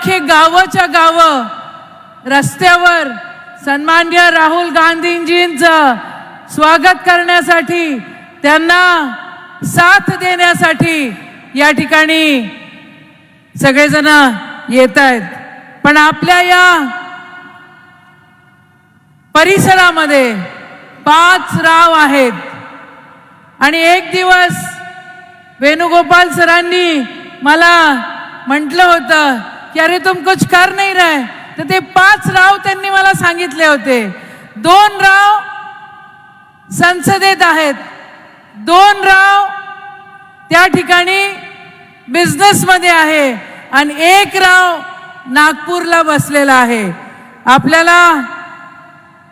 अख्खे गावाच्या गाव रस्त्यावर सन्माननीय राहुल गांधीजींचं स्वागत करण्यासाठी, त्यांना साथ देण्यासाठी या ठिकाणी सगळेजण येत आहेत। पण आपल्या या परिसरामध्ये 5 राव आहेत आणि एक दिवस वेणुगोपाल सरांनी मला म्हटलं होतं की अरे तुम कुछ कर नहीं रहे, तर ते 5 राव त्यांनी मला सांगितले होते। 2 राव संसदेत आहेत, 2 राव त्या ठिकाणी बिझनेस मध्ये आहे आणि 1 राव नागपूरला बसलेला आहे। आपल्याला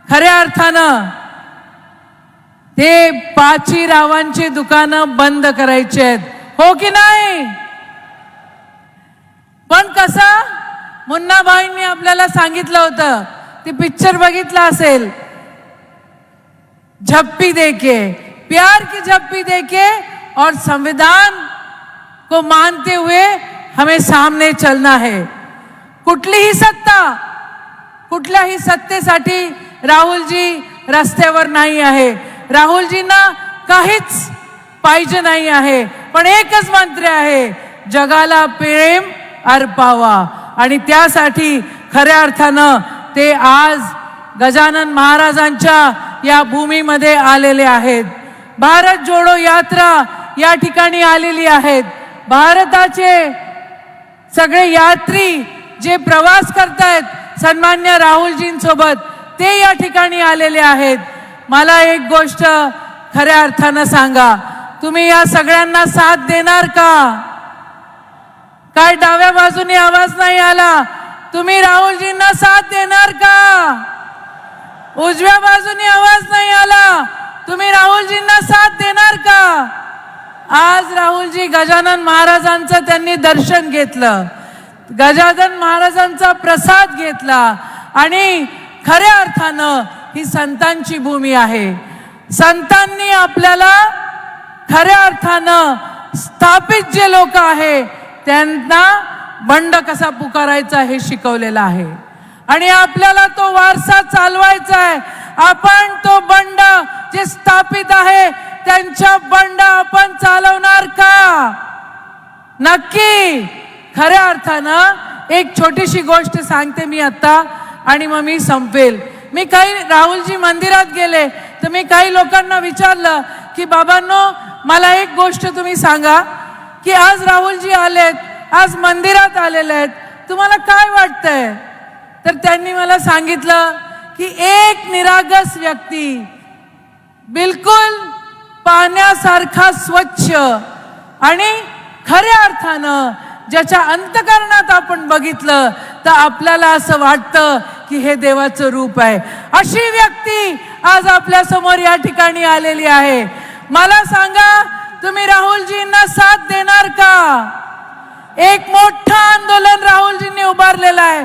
खऱ्या अर्थानं ते 5 रावांची दुकानं बंद करायची आहेत, हो की नाही? पण कसं मुन्नाभाईंनी आपल्याला सांगितलं होतं, ते पिक्चर बघितला असेल, झप्पी देके, प्यार की झप्पी देके और संविधान को मानते हुए हमें सामने चलना है। कुठलीही सत्ता, कुठल्याही सत्तेसाठी राहुलजी रस्त्यावर नाही आहे। राहुलजींना काहीच पाहिजे नाही आहे, पण एकच मंत्र आहे, जगाला प्रेम अर्पावा। आणि त्यासाठी खऱ्या अर्थानं ते आज गजानन महाराजांच्या या भूमीमध्ये आलेले आहेत। भारत जोडो यात्रा या ठिकाणी आलेली आहेत। भारताचे सगळे यात्री जे प्रवास करतायत सन्मान्य राहुलजींसोबत, ते या ठिकाणी आलेले आहेत। मला एक गोष्ट खऱ्या अर्थानं सांगा, तुम्ही या सगळ्यांना साथ देणार का? काय डाव्या बाजूने आवाज नाही आला? तुम्ही राहुलजींना साथ देणार का? उजव्या बाजूने आवाज नाही आला, तुम्ही राहुलजींना साथ देणार का? आज राहुलजी गजानन महाराजांचं त्यांनी दर्शन घेतलं, गजानन महाराजांचा प्रसाद घेतला आणि खऱ्या अर्थानं ही संतांची भूमी आहे। संतांनी आपल्याला खऱ्या अर्थानं स्थापित जे लोक आहे त्यांना बंड कसा पुकारायचा हे शिकवलेलं आहे आणि आपल्याला तो वारसा चालवायचा आहे। आपण तो बंड जे स्थापित आहे त्यांच्या बंड आपण चालवणार का? नक्की। खऱ्या अर्थानं एक छोटीशी गोष्ट सांगते मी आता आणि मग मी संपेल। मी काही राहुलजी मंदिरात गेले तर मी काही लोकांना विचारलं की बाबांनो मला एक गोष्ट तुम्ही सांगा की आज राहुलजी आलेत, आज मंदिरात आलेले आहेत, तुम्हाला काय वाटतंय? तर त्यांनी मला सांगितलं की एक निरागस व्यक्ती बिलकुल पाण्यासारखा स्वच्छ आणि खऱ्या अर्थानं ज्याच्या अंतःकरणात आपण बघितलं तर आपल्याला असं वाटतं की हे देवाचं रूप आहे, अशी व्यक्ती आज आपल्या समोर या ठिकाणी आलेली आहे। मला सांगा, तुम्ही राहुलजींना साथ देणार का? एक मोठा आंदोलन राहुलजींनी उभारलेला आहे,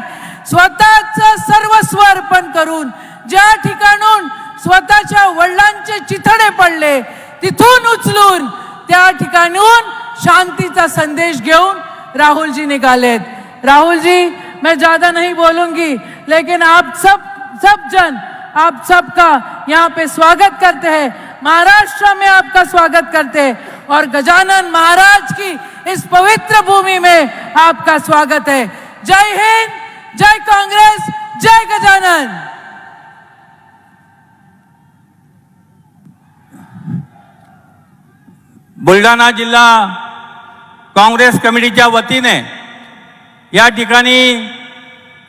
स्वतःचं सर्वस्व अर्पण करून, ज्या ठिकाणून स्वतःच्या वडिलांचे चिथडे पडले तिथून उचलून त्या ठिकाणून शांतीचा संदेश घेऊन राहुल जी निकाले। राहुल जी, मैं ज्यादा नहीं बोलूंगी, लेकिन आप सब जन आप सबका यहाँ पे स्वागत करते हैं, महाराष्ट्र में आपका स्वागत करते हैं और गजानन महाराज की इस पवित्र भूमि में आपका स्वागत है। जय हिंद, जय कांग्रेस, जय गजानन। बुलढाणा जिल्हा काँग्रेस कमिटीच्या वतीने या ठिकाणी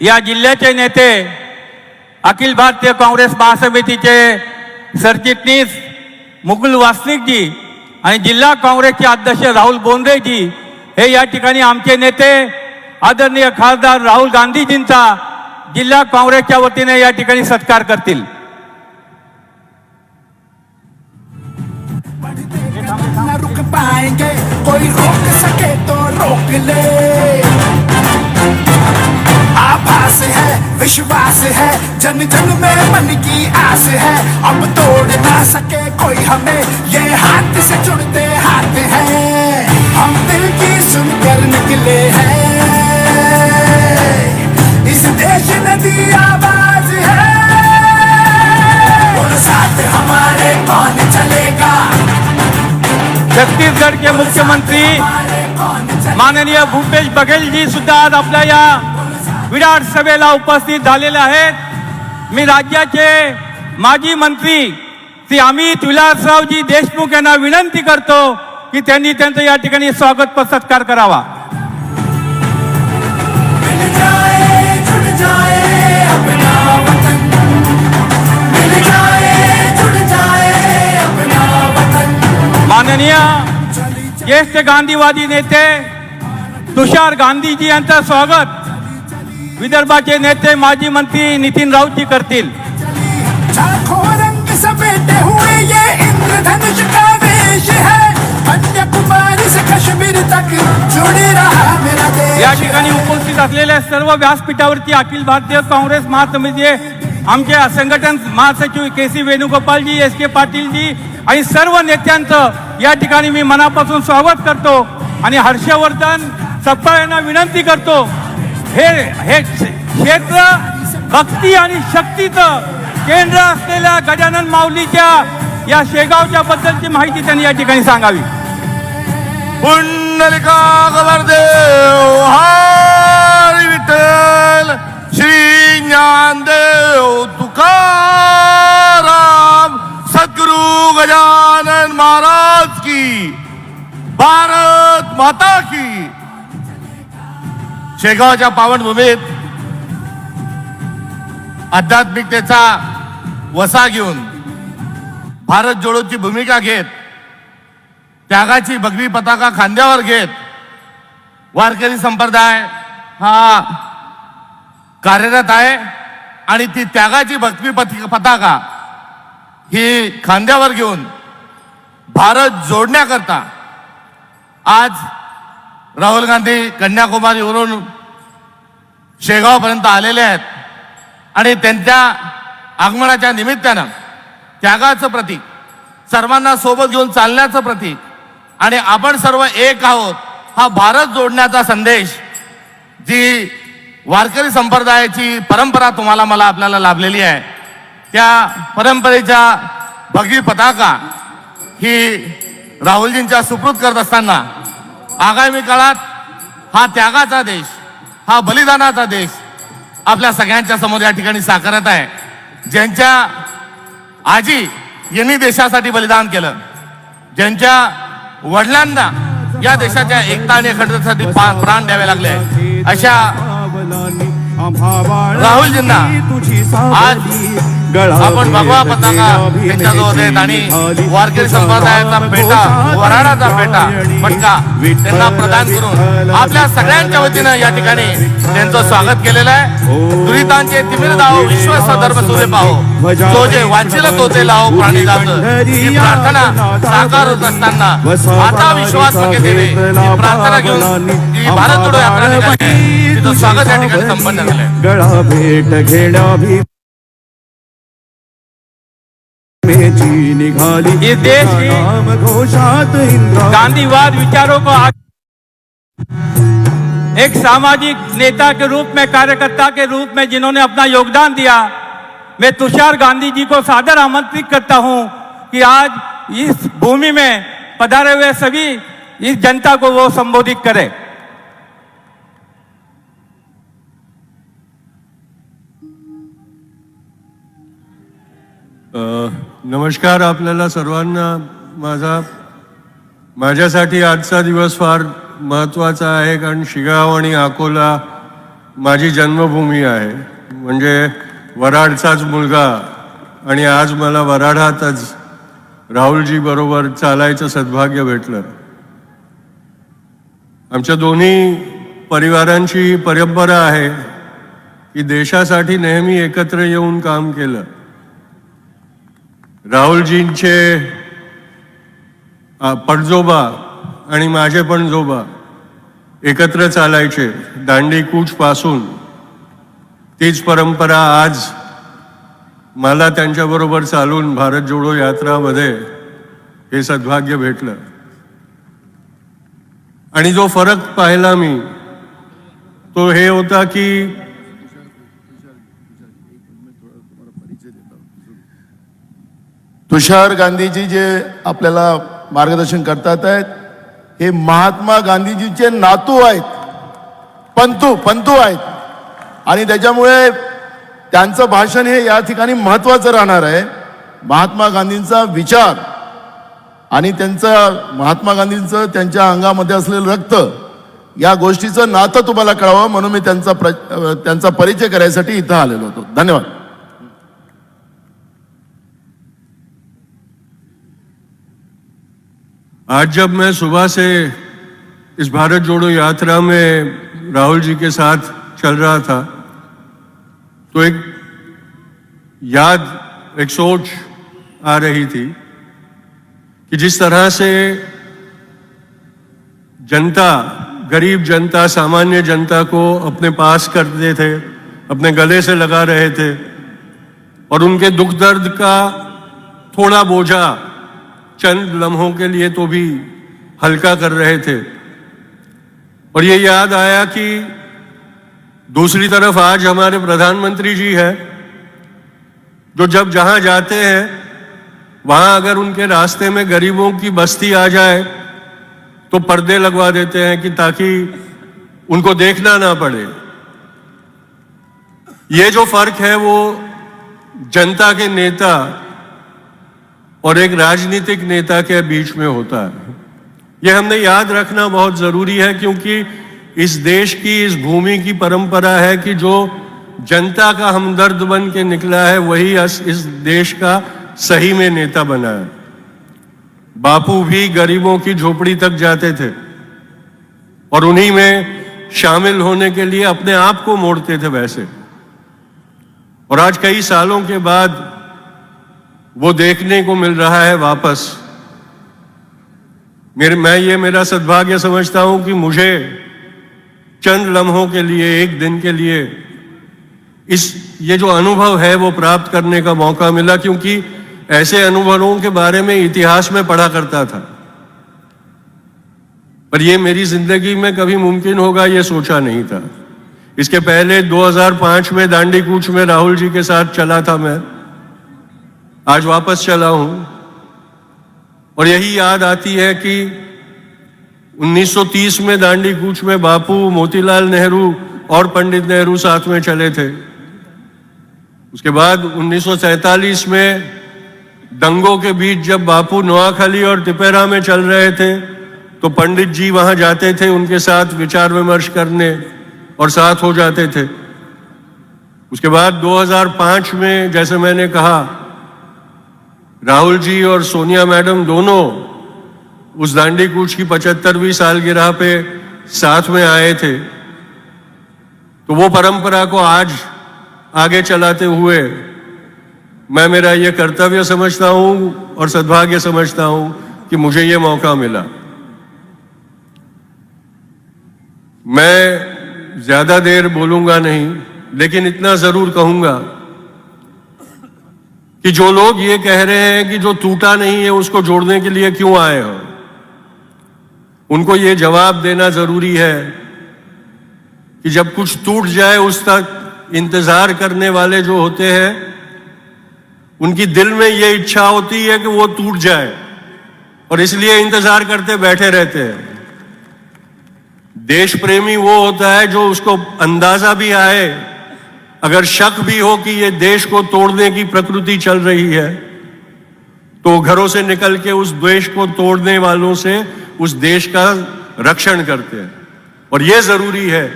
या जिल्ह्याचे नेते, अखिल भारतीय काँग्रेस महासमितीचे सरचिटणीस मुकुल वासनिक जी आणि जिल्हा काँग्रेसचे अध्यक्ष राहुल बोंद्रे जी हे या ठिकाणी आमचे नेते आदरणीय खासदार राहुल गांधीजींचा जिल्हा काँग्रेसच्या वतीने या ठिकाणी सत्कार करतील। ना रुक पाएंगे, कोई रोक सके तो रोक ले। आभास है, विश्वास है, जन जन में मन की आस है, अब तोड़ ना सके कोई हमें, ये हाथ से जुड़ते हाथ हैं, हम दिल की सुनकर निकले हैं। बुलंदी आवाज है, बोलो साथ हमारे कौन चलेगा, छत्तीसगड के मुख्यमंत्री कौन चलेगा। माननीय भूपेश बघेल जी सुद्धा आज आपल्या या विराट सभेला उपस्थित झालेले आहेत। मी राज्याचे माजी मंत्री श्री अमित विलासरावजी देशमुख यांना विनंती करतो की त्यांनी त्यांचं या ठिकाणी स्वागत व सत्कार करावा। मिल जाए जुड़ जाए अपना वतन, मिल जाए जुड़ जाए अपना वतन। माननीय ज्येष्ठ गांधीवादी नेते तुषार गांधीजी यांचं स्वागत विदर्भाचे नेते माजी मंत्री नितीन राऊतजी करतील। लाखों रंग समेटे हुए ये इंद्रधनुष का वेश है, कन्याकुमारी से कश्मीर तक जुड़े रहा मेरा देश। या ठिकाणी उपस्थित असलेल्या सर्व व्यासपीठावरती अखिल भारतीय काँग्रेस महासमितीचे आमचे संघटन महासचिव केसी वेणुगोपालजी, एस के पाटीलजी आणि सर्व नेत्यांचं या ठिकाणी मी मनापासून स्वागत करतो आणि हर्षवर्धन सपकाळ यांना विनंती करतो हे क्षेत्र भक्ती आणि शक्तीचं केंद्र असलेल्या गजानन माऊलीच्या या शेगावच्या बद्दलची माहिती त्यांनी या ठिकाणी सांगावी। पुंडलिका गवरदेव हरी विठ्ठल श्री ज्ञानदेव तुकाराम सद्गुरु गजानन महाराज की, भारत माता की। शेगावच्या पावनभूमीत आध्यात्मिकतेचा वसा घेऊन भारत जोडोची भूमिका घेत त्यागाची भगवी पताका खांद्यावर घेत वारकरी संप्रदाय हा कार्यरत आहे आणि ती त्यागाची भगवी पताका ही खांद्यावर घेऊन भारत जोडण्याकरता आज राहुल गांधी कन्याकुमारीवरून शेगावपर्यंत आलेले आहेत आणि त्यांच्या आगमनाच्या निमित्तानं त्यागाचं प्रतीक, सर्वांना सोबत घेऊन चालण्याचं प्रतीक आणि आपण सर्व एक आहोत हा भारत जोडण्याचा संदेश जी वारकरी संप्रदायाची परंपरा तुम्हाला मला आपल्याला लाभलेली आहे, त्या परंपरेच्या भगवी पताका ही राहुलजींच्या सुपूर्द करत असताना आगामी काळात हा त्यागाचा देश, हा बलिदानाचा देश आपल्या सगळ्यांच्या समोर या ठिकाणी साकारत आहे। ज्यांच्या आजी यांनी देशासाठी बलिदान केलं, ज्यांच्या वडिलांना या देशाच्या एकता आणि अखंडतेसाठी प्राण द्यावे लागले, अशा राहुलजींना आज आपण भगवा पताका त्यांच्याजवळ देत आणि वारकरी संप्रदायाचा पेटा, वराडाचा पेटा पटका त्यांना प्रदान करून आपल्या सगळ्यांच्या वतीनं या ठिकाणी त्यांचं स्वागत केलेलं आहे। दुरितांचे तिमिर दाव विश्वास धर्म सूर्य पाहो, जो जे वांछिल तो ते लाहो प्राणी जात, ही प्रार्थना साकार होत असताना आता विश्वास मगे देवे ही प्रार्थना घेऊन ही भारत जोडो यात्रा निघाली, तिचं स्वागत या ठिकाणी संपन्न झालंय। गळा भेट घेण्या भी निघाली इस देश की नाम घोषात इंद्रा गांधीवाद विचारों को एक सामाजिक नेता के रूप में, कार्यकर्ता के रूप में जिन्होंने अपना योगदान दिया, मैं तुषार गांधी जी को सादर आमंत्रित करता हूं कि आज इस भूमि में पधारे हुए सभी इस जनता को वो संबोधित करें। नमस्कार आपल्याला सर्वांना। माझ्यासाठी आजचा दिवस फार महत्त्वाचा आहे, कारण शिगाव आणि अकोला माझी जन्मभूमी आहे, म्हणजे वराडचाच मुलगा, आणि आज मला वराडातच राहुलजी बरोबर चालायचं सद्भाग्य भेटलं। आमच्या दोन्ही परिवारांची परंपरा आहे की देशासाठी नेहमी एकत्र येऊन काम केलं। राहुलजींचे पणजोबा आणि माझे पणजोबा एकत्र चालायचे दांडी कूच पासून। तीच परंपरा आज मला त्यांच्याबरोबर चालून भारत जोडो यात्रामध्ये हे सद्भाग्य भेटलं। आणि जो फरक पाहिला मी तो हे होता की तुषार गांधीजी जे आपल्याला मार्गदर्शन करतात आहेत हे महात्मा गांधीजीचे नातू आहेत, पंतू आहेत आणि त्याच्यामुळे त्यांचं भाषण हे या ठिकाणी महत्त्वाचं राहणार आहे. महात्मा गांधींचा विचार आणि महात्मा गांधींचं त्यांच्या अंगामध्ये असलेलं रक्त या गोष्टीचं नातं तुम्हाला कळावं म्हणून मी त्यांचा परिचय करायसाठी इथं आलेलो होतो. धन्यवाद. आज जब मैं सुबह से इस भारत जोड़ो यात्रा में राहुल जी के साथ चल रहा था तो एक सोच आ रही थी कि जिस तरह से जनता, गरीब जनता, सामान्य जनता को अपने पास करते थे, अपने गले से लगा रहे थे और उनके दुख दर्द का थोड़ा बोझा चंद लम्हों के लिए तो भी हल्का कर रहे थे. और ये याद आया कि दूसरी तरफ आज हमारे प्रधानमंत्री जी हैं जो जब जहां जाते हैं वहां अगर उनके रास्ते में गरीबों की बस्ती आ जाए तो पर्दे लगवा देते हैं कि ताकि उनको देखना ना पड़े. ये जो फर्क है वो जनता के नेता और एक राजनीतिक नेता के बीच में होता है. यह हमने याद रखना बहुत जरूरी है क्योंकि इस देश की, इस भूमि की परंपरा है कि जो जनता का हमदर्द बन के निकला है वही इस देश का सही में नेता बना है. बापू भी गरीबों की झोपड़ी तक जाते थे और उन्हीं में शामिल होने के लिए अपने आप को मोड़ते थे वैसे. और आज कई सालों के बाद वो देखने को मिल रहा है वापस. मैं ये मेरा सद्भाग्य समझता हूं कि मुझे चंद लम्हों के लिए, एक दिन के लिए ये जो अनुभव है वो प्राप्त करने का मौका मिला क्योंकि ऐसे अनुभवों के बारे में इतिहास में पढ़ा करता था पर ये मेरी जिंदगी में कभी मुमकिन होगा ये सोचा नहीं था. इसके पहले 2005 में दांडी कूच में राहुल जी के साथ चला था मैं, आज वापस चला हूं और यही याद आती है कि 1930 में दांडी कूच में बापू, मोतीलाल नेहरू और पंडित नेहरू साथ में चले थे. उसके बाद 1947 में दंगों के बीच जब बापू नोआखली और तिपेरा में चल रहे थे तो पंडित जी वहां जाते थे उनके साथ विचार विमर्श करने और साथ हो जाते थे. उसके बाद 2005 में जैसे मैंने कहा राहुल जी और सोनिया मैडम दोनों उस दांडी कूच की 75वीं सालगिरह पे साथ में आए थे. तो वो परंपरा को आज आगे चलाते हुए मैं मेरा ये कर्तव्य समझता हूं और सद्भाग्य समझता हूं कि मुझे ये मौका मिला. मैं ज्यादा देर बोलूंगा नहीं लेकिन इतना जरूर कहूंगा कि जो लोग ये कह रहे हैं कि जो टूटा नहीं है उसको जोड़ने के लिए क्यों आए हो, उनको ये जवाब देना जरूरी है कि जब कुछ टूट जाए उस तक इंतजार करने वाले जो होते हैं उनकी दिल में ये इच्छा होती है कि वो टूट जाए और इसलिए इंतजार करते बैठे रहते हैं. देश प्रेमी वो होता है जो उसको अंदाजा भी आए, अगर शक भी हो कि ये देश को तोड़ने की प्रकृति चल रही है तो घरों से निकल के उस देश को तोड़ने वालों से उस देश का रक्षण करते हैं. और ये जरूरी है.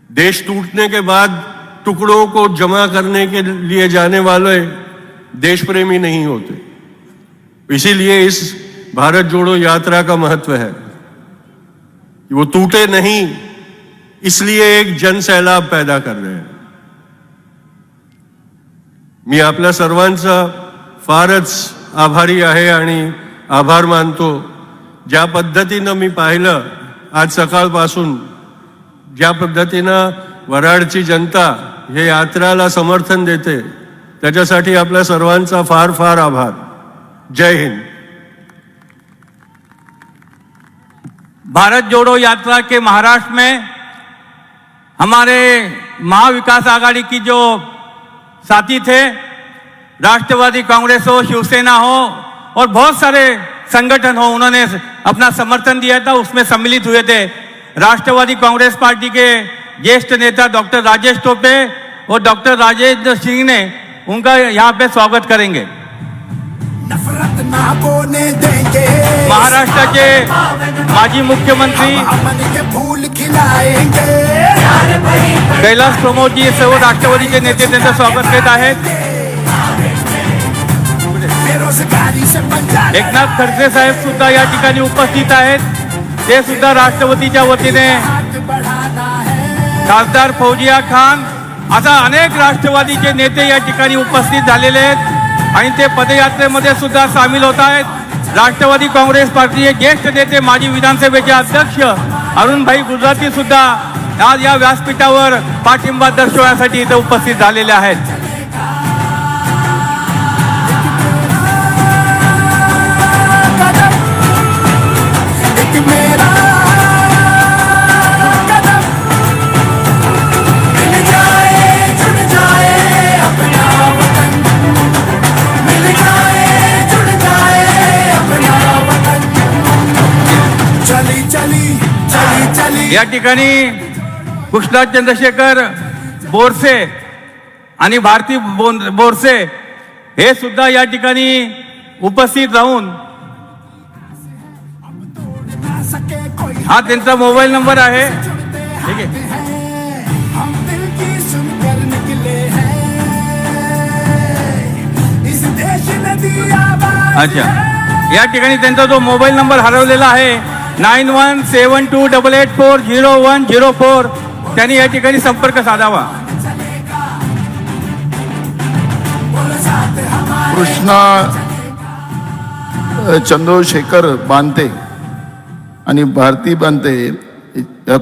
देश टूटने के बाद टुकड़ों को जमा करने के लिए जाने वाले देश प्रेमी नहीं होते. इसीलिए इस भारत जोड़ो यात्रा का महत्व है कि वो टूटे नहीं, इसलिए एक जनसैलाब पैदा कर रहे हैं. मी आपल्या सर्वांचा फारच आभारी आहे आणि आभार मानतो. ज्या पद्धतीनं मी पाहिलं आज सकाळपासून, ज्या पद्धतीनं वराडची जनता हे यात्राला समर्थन देते त्याच्यासाठी आपल्या सर्वांचा फार फार आभार. जय हिंद. भारत जोड़ो यात्रा के महाराष्ट्र में हमारे महाविकास आघाड़ी की जो साथी थे राष्ट्रवादी कांग्रेस हो, शिवसेना हो और बहुत सारे संगठन हो, उन्होंने अपना समर्थन दिया था, उसमें सम्मिलित हुए थे। राष्ट्रवादी कांग्रेस पार्टी के ज्येष्ठ नेता डॉक्टर राजेश टोपे और डॉक्टर राजेंद्र सिंह ने उनका यहाँ पे स्वागत करेंगे। नफरत ना बोने देंगे, महाराष्ट्राचे माजी मुख्यमंत्री अमन के फूल खिलाएंगे, कैलास प्रमोद जी सर्व राष्ट्रवादीचे नेते त्यांचं स्वागत करीत आहेत। बेरोजगारी से पंजाब एकनाथ खडसे साहेब सुद्धा या ठिकाणी उपस्थित आहेत। ते सुद्धा राष्ट्रवादीच्या वतीने, हाथ बढ़ाना है, खासदार फौजिया खान असा अनेक राष्ट्रवादीचे नेते या ठिकाणी उपस्थित झालेले आहेत आणि ते पदयात्रेमध्ये सुद्धा सामील होत आहेत। राष्ट्रवादी काँग्रेस पार्टीचे ज्येष्ठ नेते माजी विधानसभेचे अध्यक्ष अरुणभाई गुजराती सुद्धा आज या व्यासपीठावर पाठिंबा दर्शवण्यासाठी इथे उपस्थित झालेले आहेत। एक मेरा कदम मिल जाए, जुड़ जाए अपना वतन, मिल जाए, जुड़ जाए अपना वतन, चली चली चली चली। या ठिकाणी कृष्णा चंद्रशेखर बोरसे आणि भारती बोरसे हे सुद्धा या ठिकाणी उपस्थित राहून, सके कोई हा त्यांचा मोबाईल नंबर आहे, ठीक आहे। हम दिल की सुनकर निकले हैं, इस देश ने दिया आवाज अच्छा, या ठिकाणी त्यांचा जो मोबाईल नंबर हरवलेला आहे 917288400104 त्यांनी या ठिकाणी संपर्क साधावा। कृष्णा चंद्रशेखर बांते आणि भारती बांते,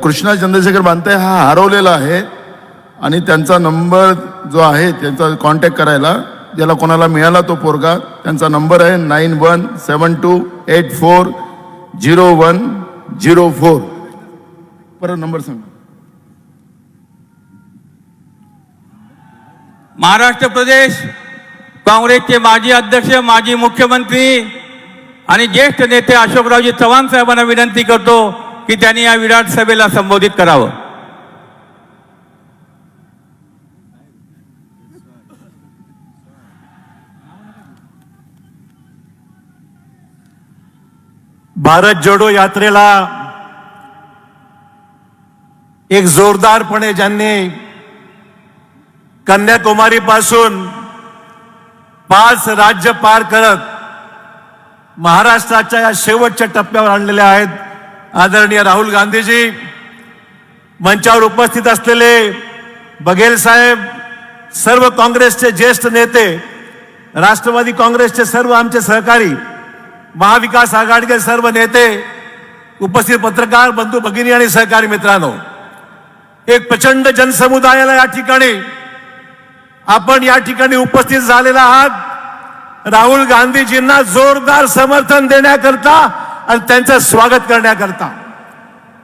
कृष्णा चंद्रशेखर बांते हा हरवलेला आहे आणि त्यांचा नंबर जो आहे त्यांचा कॉन्टॅक्ट करायला, ज्याला कोणाला मिळाला तो पोरगा, त्यांचा नंबर आहे 9172840104। परत नंबर सांगा। महाराष्ट्र प्रदेश काँग्रेसचे माजी अध्यक्ष, माजी मुख्यमंत्री आणि ज्येष्ठ नेते अशोकरावजी चव्हाण साहेबांना विनंती करतो की त्यांनी या विराट सभेला संबोधित करावं। भारत जोडो यात्रेला एक जोरदारपणे ज्यांनी कन्याकुमारी पासून 5 राज्य पार करत महाराष्ट्राच्या या शेवटच्या टप्प्यावर आणलेले आहेत आदरणीय राहुल गांधीजी, मंचावर उपस्थित असलेले बघेल साहेब, सर्व काँग्रेसचे ज्येष्ठ नेते, राष्ट्रवादी काँग्रेसचे सर्व आमचे सहकारी, महाविकास आघाडीचे सर्व नेते, उपस्थित पत्रकार बंधू भगिनी आणि सहकारी मित्रांनो, एक प्रचंड जनसमुदायाला या ठिकाणी आपण या ठिकाणी उपस्थित झालेला आहात राहुल गांधीजींना जोरदार समर्थन देण्याकरता आणि त्यांचं स्वागत करण्याकरता।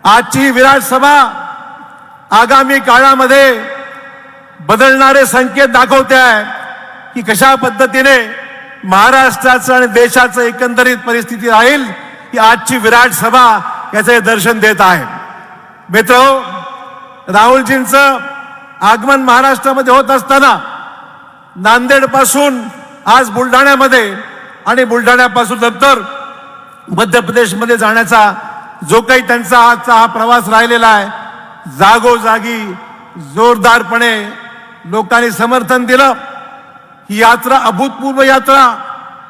आजची ही विराट सभा आगामी काळामध्ये बदलणारे संकेत दाखवते आहे की कशा पद्धतीने महाराष्ट्राचं आणि देशाचं एकंदरीत परिस्थिती राहील, की आजची विराट सभा याचे दर्शन देत आहे। मित्रहो, राहुलजींचं आगमन महाराष्ट्रामध्ये होत असताना नांदेड पासून आज बुलढाण्यामध्ये आणि बुलढाण्यापासून नंतर मध्य प्रदेशमध्ये जाण्याचा जो काही त्यांचा आजचा हा प्रवास राहिलेला आहे, जागोजागी जोरदारपणे लोकांनी समर्थन दिलं। ही यात्रा अभूतपूर्व यात्रा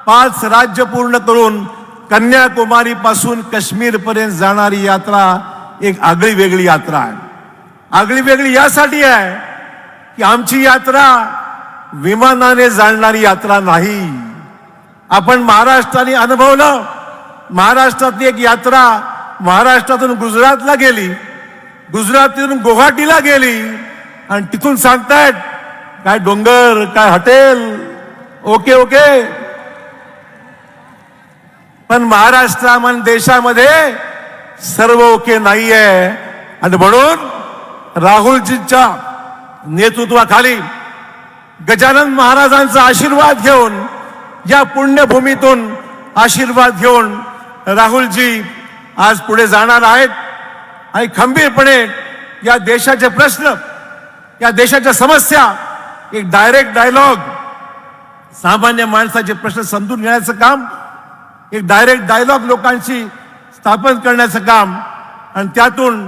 5 राज्य पूर्ण करून कन्याकुमारी पासून काश्मीर पर्यंत जाणारी यात्रा एक आगळी वेगळी यात्रा आहे। आगळी वेगळी यासाठी आहे की आमची यात्रा विमानाने जाणारी यात्रा नाही। आपण महाराष्ट्राने अनुभवलं, महाराष्ट्रातली एक यात्रा महाराष्ट्रातून गुजरातला गेली, गुजरातून गुवाहाटीला गेली आणि तिथून सांगतायत काय डोंगर, काय हॉटेल, ओके ओके। पण महाराष्ट्रामध्ये देशामध्ये सर्व ओके नाहीये आणि म्हणून राहुलजींच्या नेतृत्वाखाली गजानन महाराजांचा आशीर्वाद घेऊन, या पुण्यभूमीतून आशीर्वाद घेऊन राहुलजी आज पुढे जाणार आहेत आणि खंबीरपणे या देशाचे प्रश्न, या देशाच्या समस्या, एक डायरेक्ट डायलॉग, सामान्य माणसाचे प्रश्न समजून घेण्याचं काम, एक डायरेक्ट डायलॉग लोकांशी स्थापन करण्याचं काम आणि त्यातून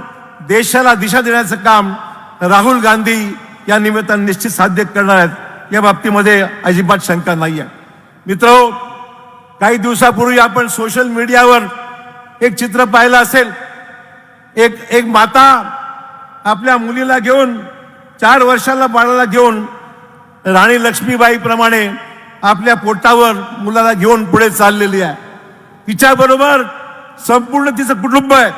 देशाला दिशा देण्याचं काम राहुल गांधी या निमित्ताने निश्चित साध्य करणार आहेत, या बाबतीमध्ये अजिबात शंका नाही आहे. मित्रहो, काही दिवसापूर्वी आपण सोशल मीडियावर एक चित्र पाहिलं असेल. एक माता आपल्या मुलीला घेऊन, 4 वर्षाला बाळाला घेऊन राणी लक्ष्मीबाई प्रमाणे आपल्या पोटावर मुलाला घेऊन पुढे चाललेली आहे. तिच्याबरोबर संपूर्ण तिचं कुटुंब आहे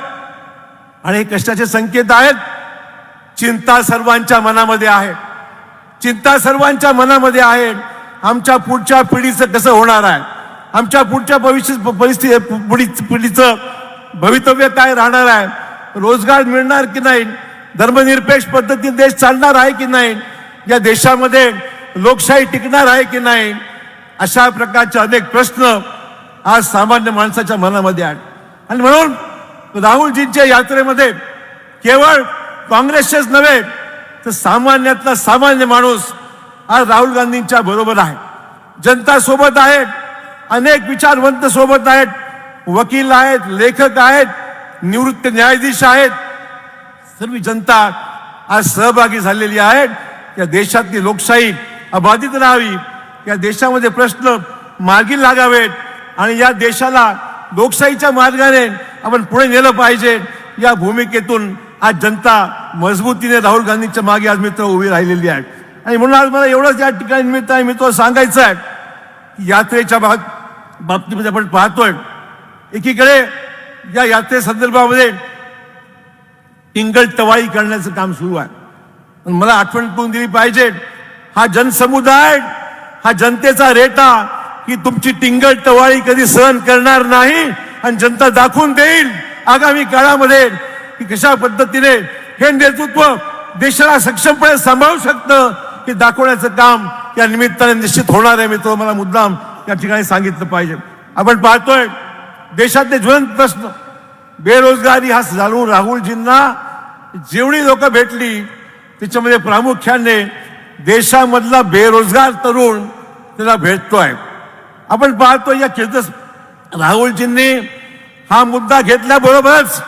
आणि हे कष्टाचे संकेत आहेत. चिंता सर्वांच्या मनामध्ये आहे, चिंता सर्वांच्या मनामध्ये आहे. आमच्या पुढच्या पिढीचं कसं होणार आहे, आमच्या पुढच्या पिढीचं भवितव्य काय राहणार आहे, रोजगार मिळणार की नाही, धर्मनिरपेक्ष पद्धतीने देश चालणार आहे की नाही, या देशामध्ये लोकशाही टिकणार आहे की नाही, अशा प्रकारचे अनेक प्रश्न आज सामान्य माणसाच्या मनामध्ये आहेत. आणि म्हणून राहुलजींच्या यात्रेमध्ये केवळ काँग्रेसचेच नव्हे तर सामान्यातला सामान्य माणूस आज राहुल गांधींच्या बरोबर आहे. जनता सोबत आहेत, अनेक विचारवंत सोबत आहेत, वकील आहेत, लेखक आहेत, निवृत्त न्यायाधीश आहेत. सर्व जनता आज सहभागी झालेली आहे. या देशातली लोकशाही अबाधित राहावी, या देशामध्ये प्रश्न मार्गी लागावेत आणि या देशाला लोकशाहीच्या मार्गाने आपण पुढे नेलं पाहिजे. या भूमिकेतून आज जनता मजबूतीने राहुल गांधींच्या मागे आज मित्र उभी राहिलेली आहे. आणि म्हणून आज मला एवढंच या ठिकाणी निमित्ताने मी तो सांगायचं आहे की यात्रेच्या बाबतीमध्ये आपण पाहतोय, एकीकडे या यात्रे संदर्भामध्ये टिंगल टवाळी करण्याचं काम सुरू आहे. पण मला आठवण करून दिली पाहिजे, हा जनसमुदाय, हा जनतेचा रेटा की तुमची टिंगल टवाळी कधी सहन करणार नाही आणि जनता दाखवून देईल आगामी काळामध्ये की कशा पद्धतीने हे नेतृत्व देशाला सक्षमपणे सांभाळू शकतं, हे दाखवण्याचं काम या निमित्ताने निश्चित होणार आहे. मित्र, मला मुद्दाम या ठिकाणी सांगितलं पाहिजे. आपण पाहतोय देशातले ज्वलंत प्रश्न, बेरोजगारी हा राहुलजींना जेवढी लोक भेटली त्याच्यामध्ये प्रामुख्याने देशामधला बेरोजगार तरुण त्याला भेटतोय. आपण पाहतोय या राहुलजींनी हा मुद्दा घेतल्याबरोबरच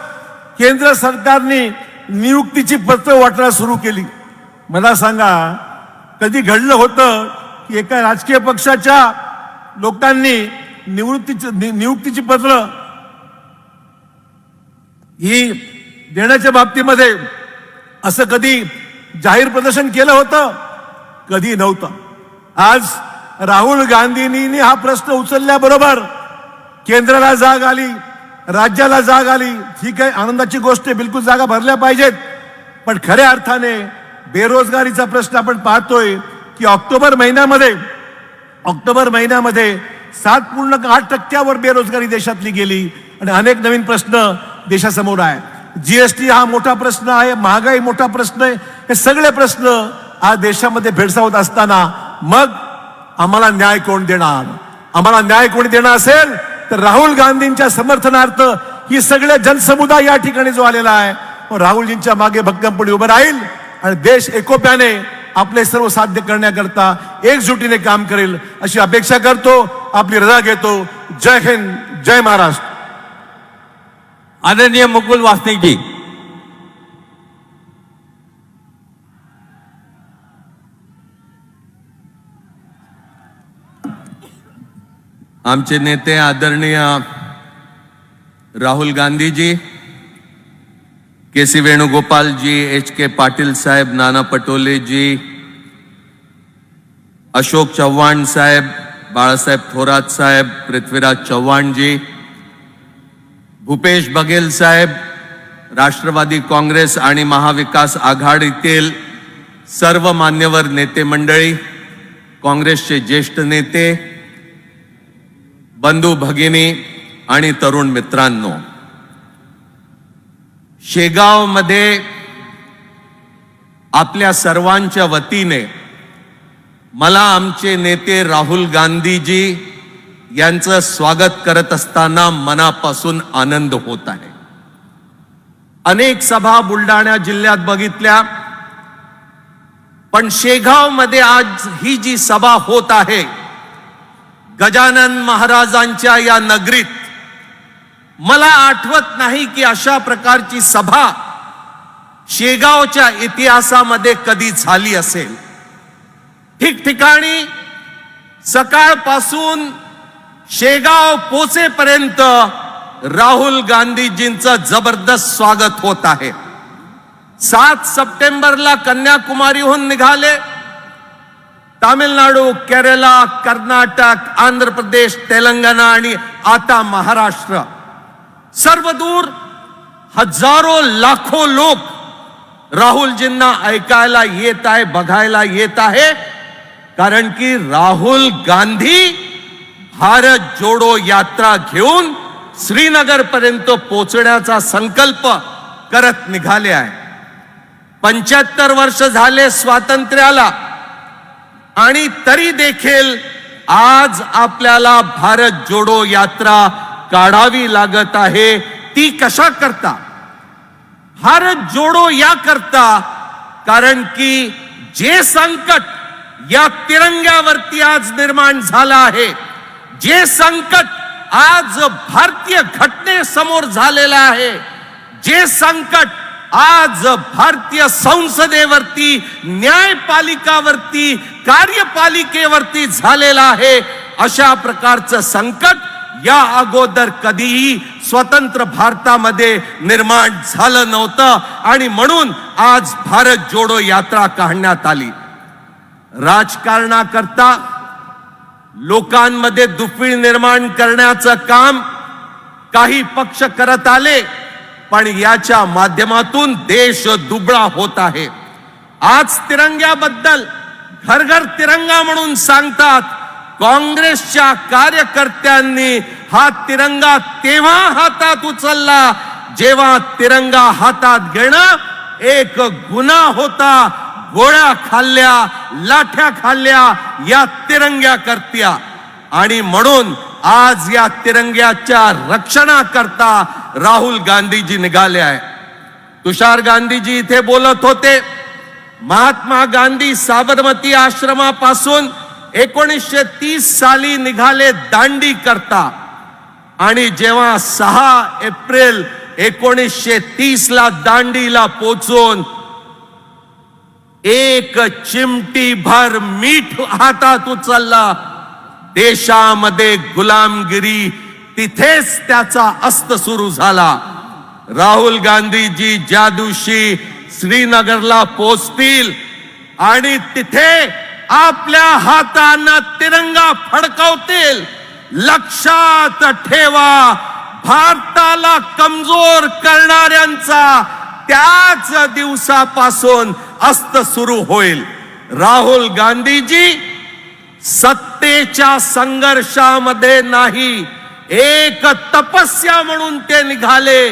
केंद्र सरकारने नियुक्तीची पत्र वाटणं सुरू केली. मला सांगा, कधी घडलं होतं की एका राजकीय पक्षाच्या लोकांनी नियुक्तीची पत्र ही देण्याच्या बाबतीमध्ये असं कधी जाहीर प्रदर्शन केलं होतं? कधी नव्हतं. आज राहुल गांधींनी हा प्रश्न उचलल्याबरोबर केंद्राला जाग आली, राज्याला जाग आली. ठीक आहे, आनंदाची गोष्ट आहे, बिलकुल जागा भरल्या पाहिजेत. पण खऱ्या अर्थाने बेरोजगारीचा प्रश्न आपण पाहतोय की ऑक्टोबर महिन्यामध्ये 7.8% बेरोजगारी देशातली गेली आणि अनेक नवीन प्रश्न देशासमोर आहे. जीएसटी हा मोठा प्रश्न आहे, महागाई मोठा प्रश्न आहे. हे सगळे प्रश्न आज देशामध्ये भेडसावत असताना मग आम्हाला न्याय कोण देणार? आम्हाला न्याय कोणी देणार असेल तर राहुल गांधींच्या समर्थनार्थ ही सगळे जनसमुदाय या ठिकाणी जो आलेला आहे, राहुलजींच्या मागे भक्कमपणे उभं राहील आणि देश एकोप्याने आपले सर्व साध्य करण्याकरता एकजुटीने काम करेल अशी अपेक्षा करतो. आपली रजा घेतो. जय हिंद, जय महाराष्ट्र. आदरणीय मुकुल वासनिक जी, आमचे नेते आदरणीय राहुल गांधी जी, के.सी. वेणुगोपाल जी, H.K. पाटील साहेब, नाना पटोले जी, अशोक चव्हाण साहेब, बाळासाहेब थोरात साहेब, पृथ्वीराज चव्हाण जी, भूपेश बघेल साहेब, राष्ट्रवादी काँग्रेस आणि महाविकास आघाडीतील सर्व मान्यवर नेते मंडळी, काँग्रेसचे ज्येष्ठ नेते, बंधू भगिनी आणि तरुण मित्रांनो, शेगावमध्ये आपल्या सर्वांच्या वतीने मला आमचे नेते राहुल गांधीजी यांचं स्वागत करत असताना मनापासून आनंद होत आहे. अनेक सभा बुलढाणा जिल्ह्यात बघितल्या, पण शेगाव मध्ये आज ही जी सभा होत आहे गजानन महाराजांच्या या नगरीत, मला आठवत नाही की अशा प्रकारची सभा शेगावच्या इतिहासामध्ये कधी झाली असेल. ठिकठिकाणी सकाळपासून शेगाव पोचेपर्यंत राहुल गांधीजींचं जबरदस्त स्वागत होत आहे. 7 सप्टेंबरला कन्याकुमारीहून निघाले, तामिळनाडू, केरला, कर्नाटक, आंध्र प्रदेश, तेलंगणा आणि आता महाराष्ट्र, सर्वदूर हजारो लाखो लोक राहुलजींना ऐकायला येत आहे, बघायला येत आहे. कारण की राहुल गांधी भारत जोडो यात्रा घेऊन श्रीनगर पर्यंत पोहोचण्याचा संकल्प करत निघाले आहे. 75 वर्ष झाले स्वातंत्र्याला, आणि तरी देखील आज आपल्याला भारत जोडो यात्रा काढावी लागत आहे. ती कशा करता? भारत जोडो या करता, कारण की जे संकट या तिरंग्यावरती आज निर्माण झालं आहे, जे संकट आज भारतीय घटनेसमोर झालेलं आहे, जे संकट आज भारतीय संसदेवरती, न्यायपालिकावरती, कार्यपालिकेवरती झालेलं आहे, अशा प्रकारचं संकट या अगोदर कधीही स्वतंत्र भारतामध्ये निर्माण झालं नव्हतं. आणि म्हणून आज भारत जोडो यात्रा काढण्यात आली. राजकारणाकरता लोकांमध्ये दुफळी निर्माण करण्याचं काम काही पक्ष करत आले, पण याच्या माध्यमातून देश दुबळा होत आहे. आज तिरंग्याबद्दल घर घर तिरंगा म्हणून सांगतात. काँग्रेसच्या कार्यकर्त्यांनी हा तिरंगा तेव्हा हातात उचलला जेव्हा तिरंगा हातात घेणं एक गुन्हा होता. गोळ्या खाल्ल्या, लाठ्या खाल्ल्या या तिरंग्या करत्या, आणि म्हणून आज या तिरंग्याच्या रक्षणाकरता राहुल गांधीजी निघाले आहे. तुषार गांधीजी इथे बोलत होते. महात्मा गांधी साबरमती आश्रमापासून 1930 साली निघाले दांडी करता, आणि जेव्हा 6 एप्रिल 1930 ला दांडीला पोचून एक चिमटी भर मीठ हातात उचलला, देशामध्ये गुलामगिरी तिथेच त्याचा अस्त सुरू झाला. राहुल गांधीजी ज्या दिवशी श्रीनगरला पोचतील आणि तिथे आपल्या हातानं तिरंगा फडकवतील, लक्षात ठेवा, भारताला कमजोर करणाऱ्यांचा त्याच दिवसापासून अस्त सुरू होईल. राहुल गांधीजी सत्तेच्या संघर्षामध्ये नाही, एक तपस्या म्हणून ते निघाले.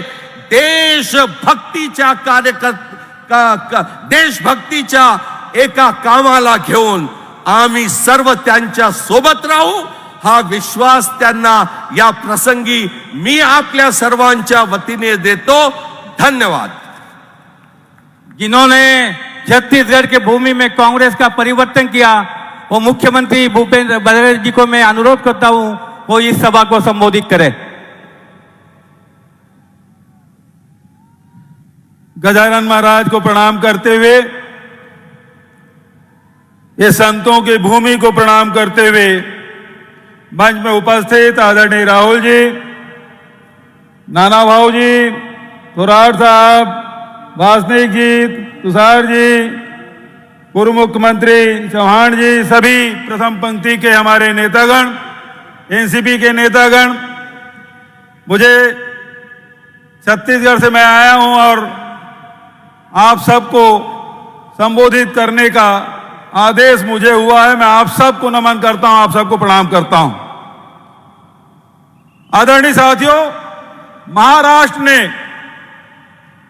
देशभक्तीच्या देशभक्तीच्या एका कामाला घेऊन आम्ही सर्व त्यांच्या सोबत राहू, हा विश्वास त्यांना या प्रसंगी मी आपल्या सर्वांच्या वतीने देतो. धन्यवाद. जिन्होंने छत्तीसगढ़ के भूमि में कांग्रेस का परिवर्तन किया, वो मुख्यमंत्री भूपेंद्र बघेल जी को मैं अनुरोध करता हूं वो इस सभा को संबोधित करें. गजानन महाराज को प्रणाम करते हुए, ये संतों की भूमि को प्रणाम करते हुए, मंच में उपस्थित आदरणीय राहुल जी, नाना भाऊ जी, थोराट साहब, वासनिक जी, तुषार जी, पूर्व मुख्यमंत्री चौहान जी, सभी प्रथम पंक्ति के हमारे नेतागण, एनसीपी के नेतागण, मुझे छत्तीसगढ़ से मैं आया हूं और आप सबको संबोधित करने का आदेश मुझे हुआ है. मैं आप सबको नमन करता हूं, आप सबको प्रणाम करता हूं. आदरणीय साथियों, महाराष्ट्र ने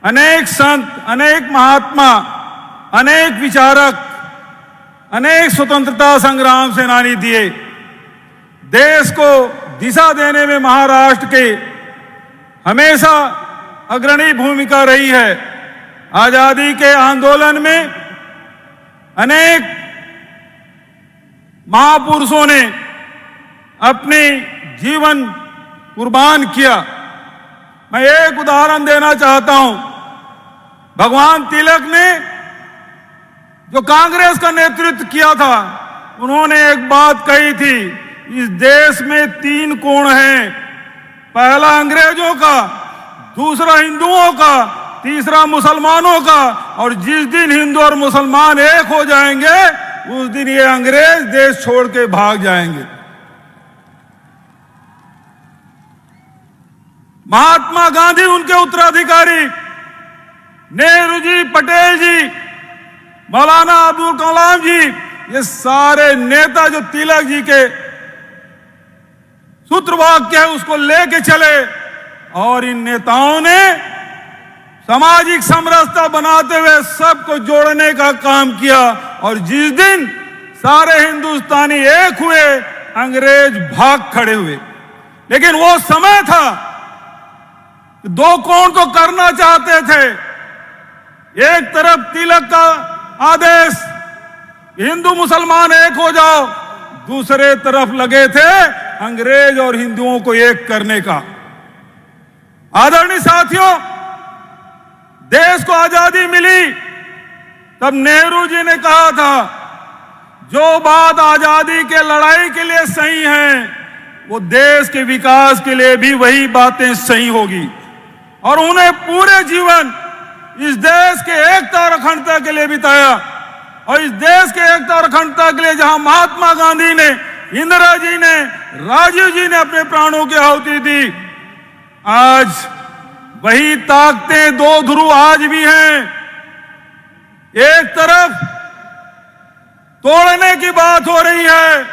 अनेक संत, अनेक महात्मा, अनेक विचारक अनेक स्वतंत्रता संग्राम सेनानी दिए। देश को दिशा देने में महाराष्ट्र के हमेशा अग्रणी भूमिका रही है। आजादी के आंदोलन में अनेक महापुरुषों ने अपनी जीवन कुर्बान किया। मैं एक उदाहरण देना चाहता हूं। भगवान तिलक ने जो कांग्रेस का नेतृत्व किया था, उन्होंने एक बात कही थी, इस देश में 3 कोण हैं, पहला अंग्रेजों का, दूसरा हिंदुओं का, तीसरा मुसलमानों का, और जिस दिन हिंदू और मुसलमान एक हो जाएंगे उस दिन ये अंग्रेज देश छोड़ के भाग जाएंगे। महात्मा गांधी, उनके उत्तराधिकारी नेहरू जी, पटेल जी, मौलाना अब्दुल कलाम जी, ये सारे नेता जो तिलक जी के सूत्रवाक्य है उसको लेके चले, और इन नेताओं ने सामाजिक समरसता बनाते हुए सबको जोड़ने का काम किया। और जिस दिन सारे हिंदुस्तानी एक हुए, अंग्रेज भाग खड़े हुए। लेकिन वो समय था, 2 कोण को करना चाहते थे। एक तरफ तिलक का आदेश, हिंदू मुसलमान एक हो जाओ, दूसरे तरफ लगे थे अंग्रेज और हिंदुओं को एक करने का। आदरणीय साथियों, देश को आजादी मिली तब नेहरू जी ने कहा था, जो बात आजादी के लड़ाई के लिए सही है वो देश के विकास के लिए भी वही बातें सही होगी। और उन्हें पूरे जीवन इस देश के एकता और अखंडता के लिए बिताया। और इस देश के एकता और अखंडता के लिए जहां महात्मा गांधी ने, इंदिरा जी ने, राजीव जी ने अपने प्राणों की आहुति दी, आज वही ताकतें 2 ध्रुव आज भी हैं। एक तरफ तोड़ने की बात हो रही है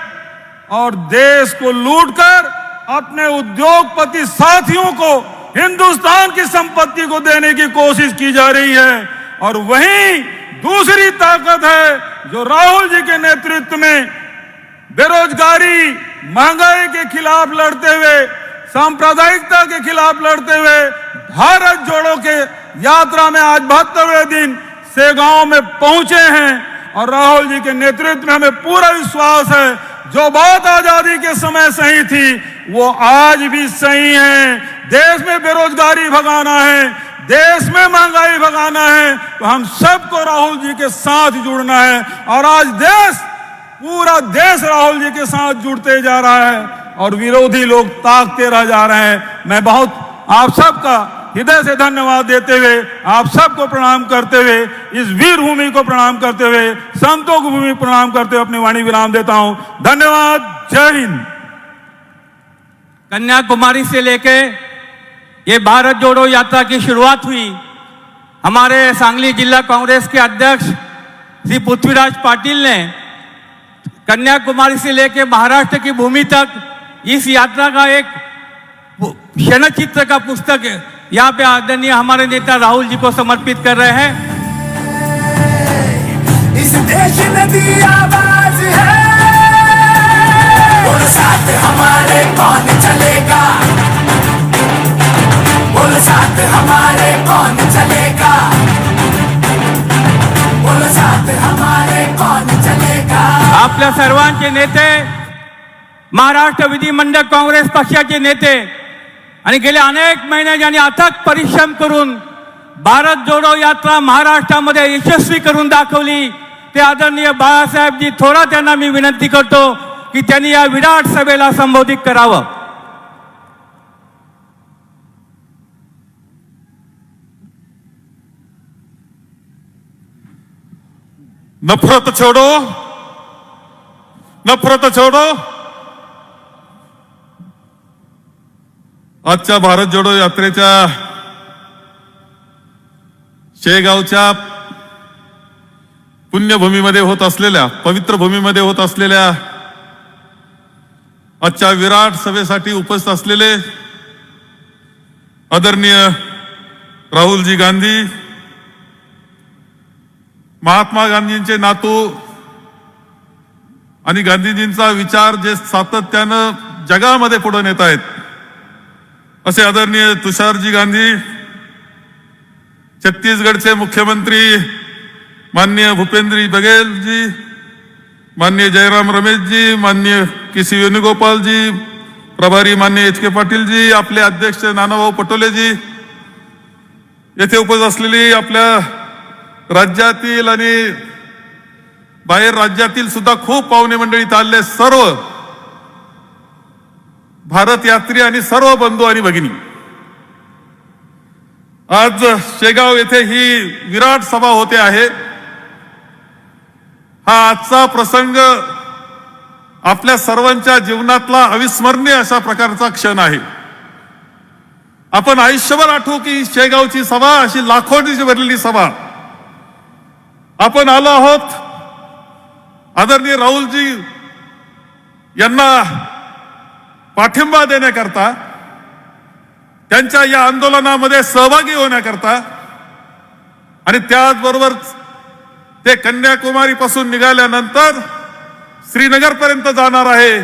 और देश को लूटकर अपने उद्योगपति साथियों को हिंदुस्तान की संपत्ति को देने की कोशिश की जा रही है। और वहीं दूसरी ताकत है जो राहुल जी के नेतृत्व में बेरोजगारी, महंगाई के खिलाफ लड़ते हुए, सांप्रदायिकता के खिलाफ लड़ते हुए भारत जोड़ो के यात्रा में आज 72वें दिन सेगांव में पहुंचे हैं। और राहुल जी के नेतृत्व में हमें पूरा विश्वास है, जो बात आजादी के समय सही थी वो आज भी सही है। देश में बेरोजगारी भगाना है, देश में महंगाई भगाना है, तो हम सबको राहुल जी के साथ जुड़ना है। और आज पूरा देश राहुल जी के साथ जुड़ते जा रहा है और विरोधी लोग ताकते रह जा रहे हैं। मैं बहुत आप सबका हृदय से धन्यवाद देते हुए, आप सबको प्रणाम करते हुए, इस वीर भूमि को प्रणाम करते हुए, संतों को भूमि प्रणाम करते हुए अपनी वाणी विराम देता हूं। धन्यवाद। जय हिंद। कन्याकुमारी से लेके ये भारत जोड़ो यात्रा की शुरुआत हुई। हमारे सांगली जिला कांग्रेस के अध्यक्ष श्री पृथ्वीराज पाटिल ने कन्याकुमारी से लेके महाराष्ट्र की भूमि तक इस यात्रा का एक क्षणचित्र का पुस्तक यहाँ पे आदरणीय हमारे नेता राहुल जी को समर्पित कर रहे हैं। इस देश में दी आवाज है, बोल साथ हमारे कौन चलेगा, बोल साथ हमारे कौन चलेगा, बोल साथ हमारे कौन चलेगा। आपल्या सर्वांचे नेते, महाराष्ट्र विधिमंडळ काँग्रेस पक्षाचे नेते आणि गेले अनेक महिने ज्यांनी अथक परिश्रम करून भारत जोडो यात्रा महाराष्ट्रामध्ये यशस्वी करून दाखवली, ते आदरणीय बाळासाहेबजी थोरात यांना मी विनंती करतो की त्यांनी या विराट सभेला संबोधित करावं। नफरत छोड़ो, नफरत छोड़ो। आजच्या भारत जोडो यात्रेच्या शेगावच्या पुण्यभूमीमध्ये होत असलेल्या, पवित्र भूमीमध्ये होत असलेल्या आजच्या विराट सभेसाठी उपस्थित असलेले आदरणीय राहुलजी गांधी, महात्मा गांधींचे नातू आणि गांधीजींचा विचार जे सातत्यानं जगामध्ये पुढे नेत आहेत असे आदरणीय तुषारजी गांधी, छत्तीसगडचे मुख्यमंत्री माननीय भूपेंद्र बघेल जी, माननीय जयराम रमेशजी, माननीय KC वेणुगोपालजी, प्रभारी माननीय HK पाटीलजी, आपले अध्यक्ष नानाभाऊ पटोलेजी, येथे उपस्थित असलेली आपल्या राज्यातील आणि बाहेर राज्यातील सुद्धा खूप पाहुणे मंडळी चालले, सर्व भारत यात्री आणि सर्व बंधू आणि भगिनी, आज शेगाव येथे ही विराट सभा होते आहे. हा आजचा प्रसंग आपल्या सर्वांच्या जीवनातला अविस्मरणीय अशा प्रकारचा क्षण आहे. आपण आयुष्यभर आठवू की शेगावची सभा अशी लाखोंची भरलेली सभा. आपण आलो आहोत आदरणीय राहुलजी यांना पाठिंबा देण्याकरता, त्यांच्या या आंदोलनामध्ये सहभागी होण्याकरता, आणि त्याचबरोबर ते कन्याकुमारी पासून निघाल्यानंतर श्रीनगर पर्यंत जाणार आहे.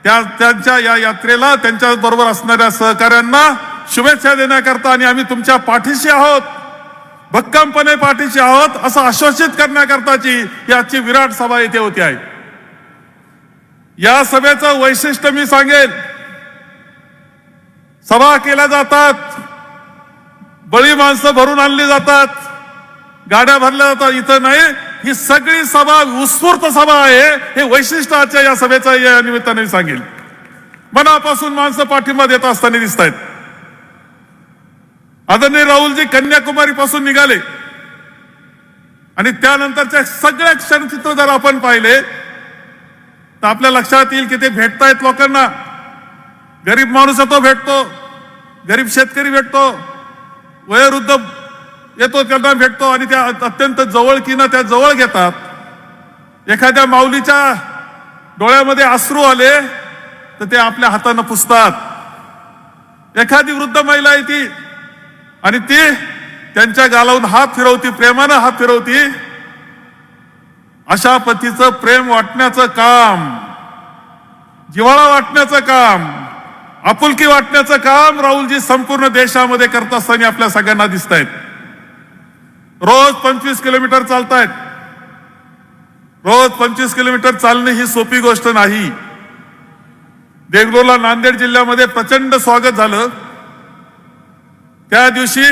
त्यांच्या या यात्रेला त्यांच्या बरोबर असणाऱ्या सहकाऱ्यांना शुभेच्छा देण्याकरता आणि आम्ही तुमच्या पाठीशी आहोत, भक्कमपणे पाठीशी आहोत असं आश्वासित करण्याकरताची याची विराट सभा येथे होती आहे. या सभेचं वैशिष्ट्य मी सांगेन, सभा केल्या जातात, बळी माणसं भरून आणली जातात, गाड्या भरल्या जातात, इथं नाही. ही सगळी सभा उत्स्फूर्त सभा आहे. हे वैशिष्ट्य आजच्या या सभेचं या निमित्ताने सांगेल. मनापासून माणसं पाठिंबा देत असताना दिसत आहेत. आदरणीय राहुलजी कन्याकुमारी पासून निघाले आणि त्यानंतरचे सगळे क्षणचित्र जर आपण पाहिले तर आपल्या लक्षात येईल की ते भेटतायत लोकांना. गरीब माणूस येतो भेटतो, गरीब शेतकरी भेटतो, वयोवृद्ध येतो त्यांना भेटतो आणि त्या अत्यंत जवळकीनं त्या जवळ घेतात. एखाद्या माऊलीच्या डोळ्यामध्ये अश्रू आले तर ते आपल्या हातानं पुसतात. एखादी वृद्ध महिला आहे ती आणि ती त्यांच्या गालावून हात फिरवती, प्रेमानं हात फिरवती. अशा पतीचं प्रेम वाटण्याचं काम, जिव्हाळा वाटण्याचं काम, आपुलकी वाटण्याचं काम राहुलजी संपूर्ण देशामध्ये करत असताना आपल्या सगळ्यांना दिसत आहेत. रोज 25 किलोमीटर चालतायत. रोज 25 किलोमीटर चालणे ही सोपी गोष्ट नाही. देगलूरला नांदेड जिल्ह्यामध्ये प्रचंड स्वागत झालं. त्या दिवशी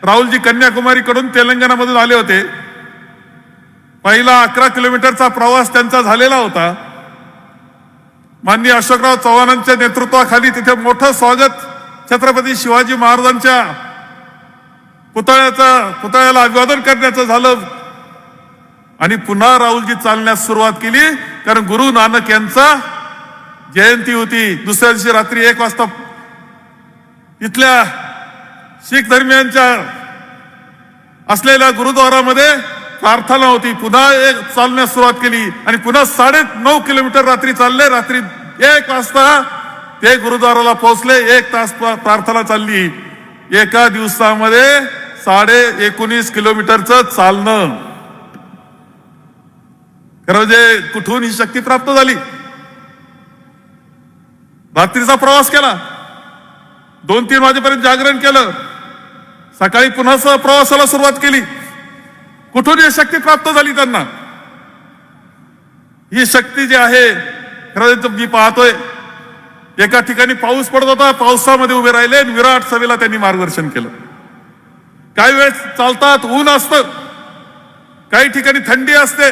राहुलजी कन्याकुमारीकडून तेलंगणामधून आले होते. पहिला 11 किलोमीटरचा प्रवास त्यांचा झालेला होता. माननीय अशोकराव चव्हाणांच्या नेतृत्वाखाली तिथे मोठं स्वागत छत्रपती शिवाजी महाराजांच्या पुतळ्याला अभिवादन करण्याचं झालं आणि पुन्हा राहुलजी चालण्यास सुरुवात केली. कारण गुरु नानक यांचा जयंती होती. दुसऱ्या दिवशी रात्री 1 वाजता इथल्या शीख धर्मियांच्या असलेल्या गुरुद्वारामध्ये प्रार्थना होती. पुन्हा चालण्यास सुरुवात केली आणि पुन्हा 9.5 किलोमीटर रात्री चालले. रात्री 1 वाजता ते गुरुद्वाराला पोहोचले. 1 तास प्रार्थना चालली. एका दिवसामध्ये 19.5 किलोमीटरचं चालणं. खरं म्हणजे कुठून ही शक्ती प्राप्त झाली. रात्रीचा प्रवास केला, 2-3 वाजेपर्यंत जागरण केलं, सकाळी पुन्हा प्रवासाला सुरुवात केली. कुठून ही शक्ती प्राप्त झाली त्यांना. ही शक्ती जी आहे खरं मी पाहतोय. एका ठिकाणी पाऊस पडत होता, पावसामध्ये उभे राहिले, विराट सभेला त्यांनी मार्गदर्शन केलं. काही वेळेस चालतात ऊन असतं, काही ठिकाणी थंडी असते,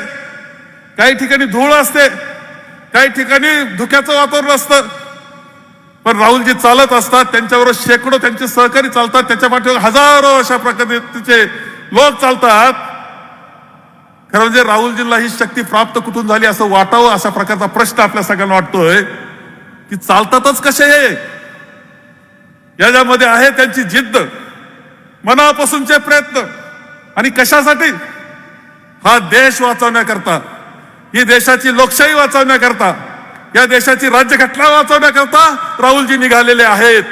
काही ठिकाणी धूळ असते, काही ठिकाणी धुक्याचं वातावरण असतं. पण राहुलजी चालत असतात, त्यांच्याबरोबर शेकडो त्यांचे सहकारी चालतात, त्याच्या पाठीवर हजारो अशा प्रकारचे लोक चालतात. खरं म्हणजे राहुलजींना ही शक्ती प्राप्त कुठून झाली असं वाटावं अशा प्रकारचा प्रश्न आपल्या सगळ्यांना वाटतोय की चालतातच कसे हे. याच्यामध्ये आहे त्यांची जिद्द, मनापासूनचे प्रयत्न. आणि कशासाठी? हा देश वाचवण्याकरता, ही देशाची लोकशाही वाचवण्याकरता, या देशाची राज्यघटना वाचवण्याकरता राहुलजी निघालेले आहेत.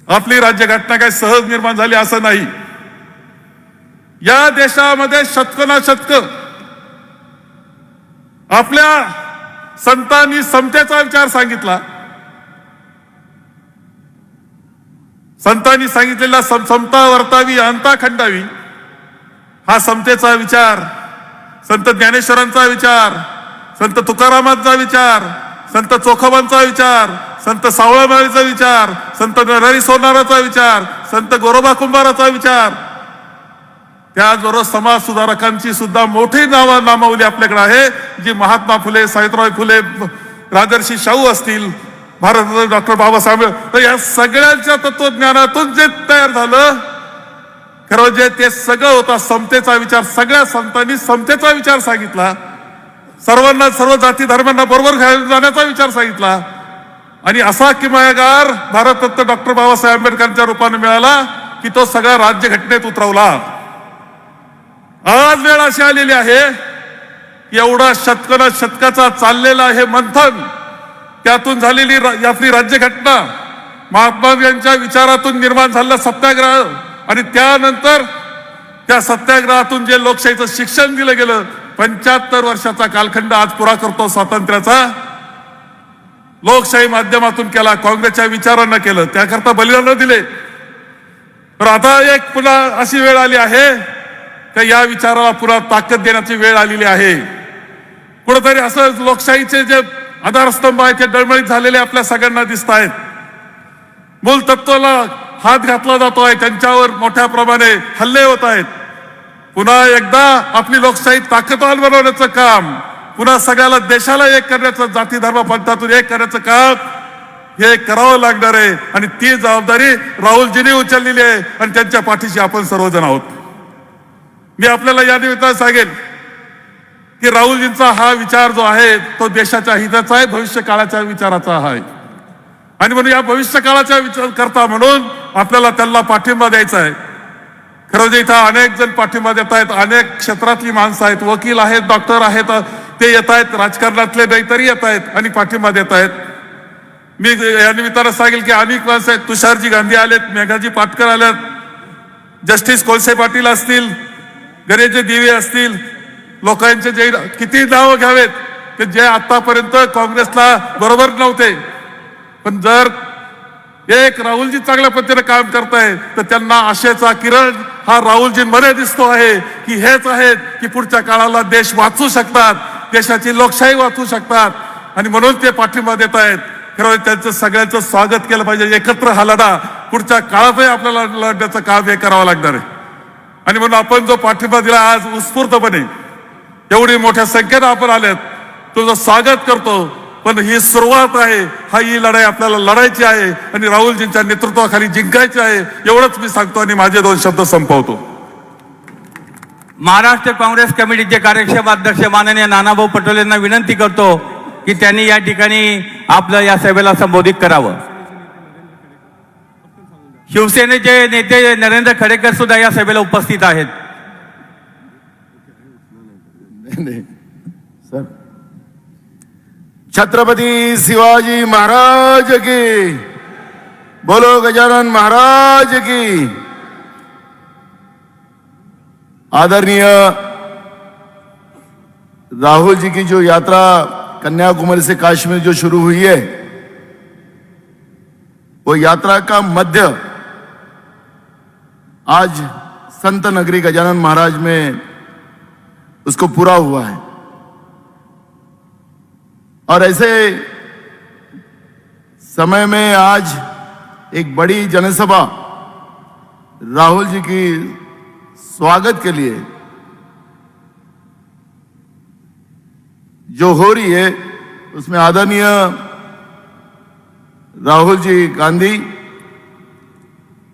आपली राज्यघटना काय सहज निर्माण झाली असं नाही. या देशामध्ये शतकोना शतक आपल्या संतांनी समतेचा विचार सांगितला. संतांनी सांगितलेला समता वर्तावी अंता खंडावी हा समतेचा विचार, संत ज्ञानेश्वरांचा विचार, संत तुकारामांचा विचार, संत चोखोबांचा विचार, संत सावळामाळीचा विचार, संत नरहरी सोनाराचा विचार, संत गोरोबा कुंभाराचा विचार, त्याचबरोबर समाज सुधारकांची सुद्धा मोठी नामावली आपल्याकडे आहे, जी महात्मा फुले, सावित्रीबाई फुले, राजर्षी शाहू असतील, भारतरत्न डॉक्टर बाबासाहेब, तर या सगळ्यांच्या तत्वज्ञानातून जे तयार झालं, खरं जे ते सगळं होता समतेचा विचार. सगळ्या संतांनी समतेचा विचार सांगितला, सर्वांना, सर्व जाती धर्मांना बरोबर घेऊन जाण्याचा विचार सांगितला. आणि असा किमयागार भारतरत्न डॉक्टर बाबासाहेब आंबेडकरांच्या रूपाने मिळाला की तो सगळा राज्यघटनेत उतरवला. आज वेळ अशी आलेली आहे, एवढा शतकाचा चाललेला हे मंथन, त्यातून झालेली आपली राज्यघटना, महात्मा गांधींच्या विचारातून निर्माण झालेला सत्याग्रह, आणि त्यानंतर त्या सत्याग्रहातून जे लोकशाहीचं शिक्षण दिलं गेलं, 75 वर्षाचा कालखंड आज पुरा करतो स्वातंत्र्याचा. लोकशाही माध्यमातून केला, काँग्रेसच्या विचारांना केलं, त्याकरता बलिदान दिले. तर आता एक पुन्हा अशी वेळ आली आहे की या विचाराला पुन्हा ताकद देण्याची वेळ आलेली आहे. कुठेतरी असं लोकशाहीचे जे आधारस्तंभ आहेत ते डळमळीत झालेले आपल्या सगळ्यांना दिसत आहेत. मूल तत्वाला हात घातला जातो आहे, त्यांच्यावर मोठ्या प्रमाणे हल्ले होत आहेत. पुन्हा एकदा आपली लोकशाही ताकदवान बनवण्याचं काम, पुन्हा सगळ्याला देशाला एक करण्याचं, जाती धर्म पंथातून एक करण्याचं काम हे करावं लागणार आहे. आणि ती जबाबदारी राहुलजींनी उचललेली आहे आणि त्यांच्या पाठीशी आपण सर्वजण आहोत. मी आपल्याला या निमित्तानं सांगेन की राहुलजींचा हा विचार जो आहे तो देशाच्या हिताचा आहे, भविष्य काळाच्या विचाराचा आहे. आणि म्हणून या भविष्य काळाच्या विचार करता म्हणून आपल्याला त्यांना पाठिंबा द्यायचा आहे. खरं जे इथं अनेक जण पाठिंबा देत आहेत, अनेक क्षेत्रातली माणसं आहेत, वकील आहेत, डॉक्टर आहेत, ते येत आहेत, राजकारणातले नाहीतरी येत आहेत आणि पाठिंबा देत आहेत. मी या निमित्तानं सांगेल की अनेक माणसं आहेत, तुषारजी गांधी आलेत, मेघाजी पाटकर आल्यात, जस्टिस कोळसे पाटील असतील, गणेशजी दिवे असतील, लोकांचे जे किती नावं घ्यावेत ते जे आतापर्यंत काँग्रेसला बरोबर नव्हते, पण जर एक राहुलजी चांगल्या पद्धतीने काम करताय तर त्यांना आशेचा किरण हा राहुलजींमध्ये दिसतो आहे की हेच आहेत की पुढच्या काळाला देश वाचू शकतात, देशाची लोकशाही वाचू शकतात. आणि म्हणून ते पाठिंबा देत आहेत. खरं त्यांचं सगळ्यांचं स्वागत केलं पाहिजे. एकत्र हा लढा पुढच्या काळातही आपल्याला लढण्याचं काम हे करावं लागणार आहे. आणि म्हणून आपण जो पाठिंबा दिला आज उत्स्फूर्तपणे, एवढी मोठ्या संख्येनं आपण आल्यात, तुझं स्वागत करतो. पण ही सुरुवात आहे, ही लढाई आपल्याला लढायची आहे आणि राहुलजींच्या नेतृत्वाखाली जिंकायची आहे, एवढंच मी सांगतो आणि माझे 2 शब्द संपवतो. महाराष्ट्र काँग्रेस कमिटीचे कार्यक्षम अध्यक्ष माननीय नानाभाऊ पटोले यांना विनंती करतो की त्यांनी या ठिकाणी आपलं या सभेला संबोधित करावं. शिवसेनेचे नेते नरेंद्र खडेकर सुद्धा या सभेला उपस्थित आहेत. सर, छत्रपती शिवाजी महाराज की, बोलो गजानन महाराज की. आदरणीय राहुल जी की जो यात्रा कन्याकुमारी से कश्मीर जो शुरू हुई है, वो यात्रा का मध्य आज संत नगरी गजानन महाराज में उसको पूरा हुआ है. और ऐसे समय में आज एक बड़ी जनसभा राहुल जी की स्वागत के लिए जो हो रही है, उसमें आदरणीय राहुल जी गांधी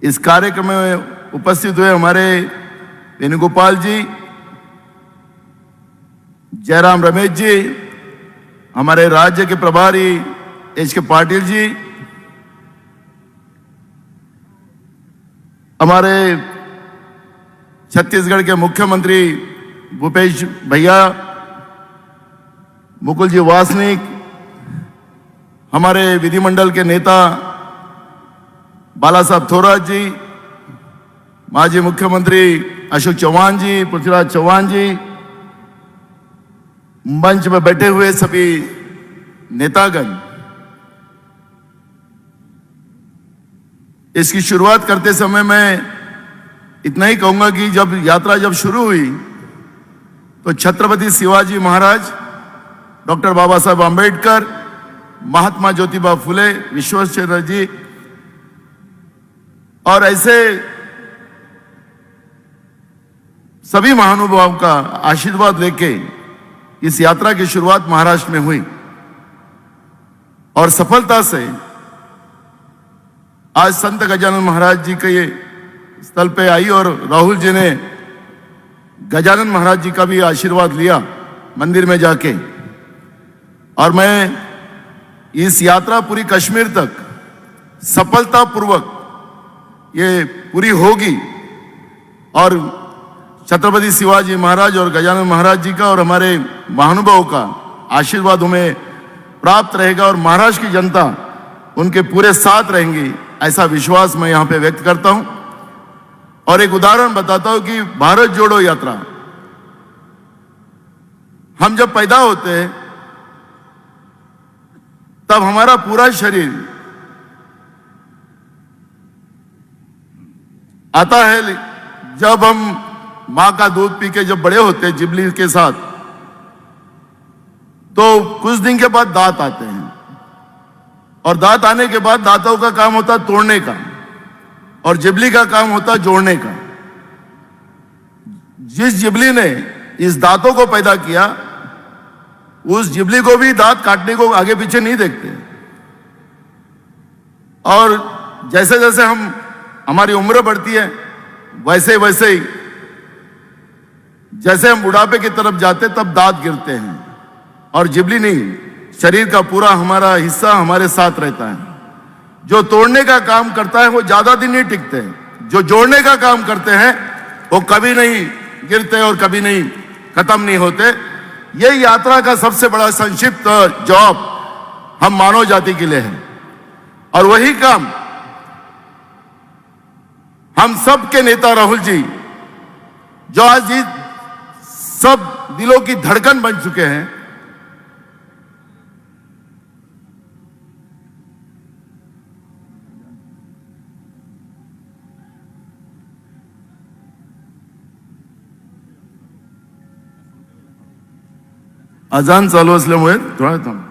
इस कार्यक्रम में उपस्थित हुए हमारे वेणुगोपाल जी, जयराम रमेश जी, हमारे राज्य के प्रभारी एच के पाटिल जी, हमारे छत्तीसगढ़ के मुख्यमंत्री भूपेश भैया, मुकुल जी वासनिक, हमारे विधिमंडल के नेता बाला साहब थोराट जी, माजी मुख्यमंत्री अशोक चौहान जी, पृथ्वीराज चौहान जी, मंच में बैठे हुए सभी नेतागण, इसकी शुरुआत करते समय मैं इतना ही कहूंगा कि जब यात्रा शुरू हुई तो छत्रपति शिवाजी महाराज, डॉक्टर बाबा साहब आंबेडकर, महात्मा ज्योतिबा फुले, विश्वेश्वरैया जी और ऐसे सभी महानुभावों का आशीर्वाद लेके इस यात्रा की शुरुआत महाराष्ट्र में हुई और सफलता से आज संत गजानन महाराज जी के ये स्थल पे आई और राहुल जी ने गजानन महाराज जी का भी आशीर्वाद लिया मंदिर में जाके। और मैं इस यात्रा पूरी कश्मीर तक सफलतापूर्वक ये पूरी होगी और छत्रपति शिवाजी महाराज और गजानन महाराज जी का और हमारे महानुभावों का आशीर्वाद हमें प्राप्त रहेगा और महाराष्ट्र की जनता उनके पूरे साथ रहेंगी, ऐसा विश्वास मैं यहां पे व्यक्त करता हूं। और एक उदाहरण बताता हूं कि भारत जोड़ो यात्रा, हम जब पैदा होते हैं तब हमारा पूरा शरीर आता है, जब हम मां का दूध पी के जब बड़े होते हैं जिबली के साथ, तो कुछ दिन के बाद दांत आते हैं और दांत आने के बाद दांतों का काम होता है तोड़ने का और जिबली का काम होता है जोड़ने का। जिस जिबली ने इस दांतों को पैदा किया उस जिबली को भी दांत काटने को आगे पीछे नहीं देखते। और जैसे जैसे हमारी उम्र बढ़ती है वैसे वैसे ही जैसे हम बुढ़ापे की तरफ जाते तब दांत गिरते हैं और जिबली नहीं, शरीर का पूरा हमारा हिस्सा हमारे साथ रहता है। जो तोड़ने का काम करता है वो ज्यादा दिन नहीं टिकते, जो जोड़ने का काम करते हैं वो कभी नहीं गिरते और कभी नहीं खत्म नहीं होते। यही यात्रा का सबसे बड़ा संक्षिप्त जवाब हम मानव जाति के लिए है और वही काम हम सब के नेता राहुल जी, जो आज सब दिलों की धड़कन बन चुके हैं, अजान चालू असल्यामुळे थोडा थांब।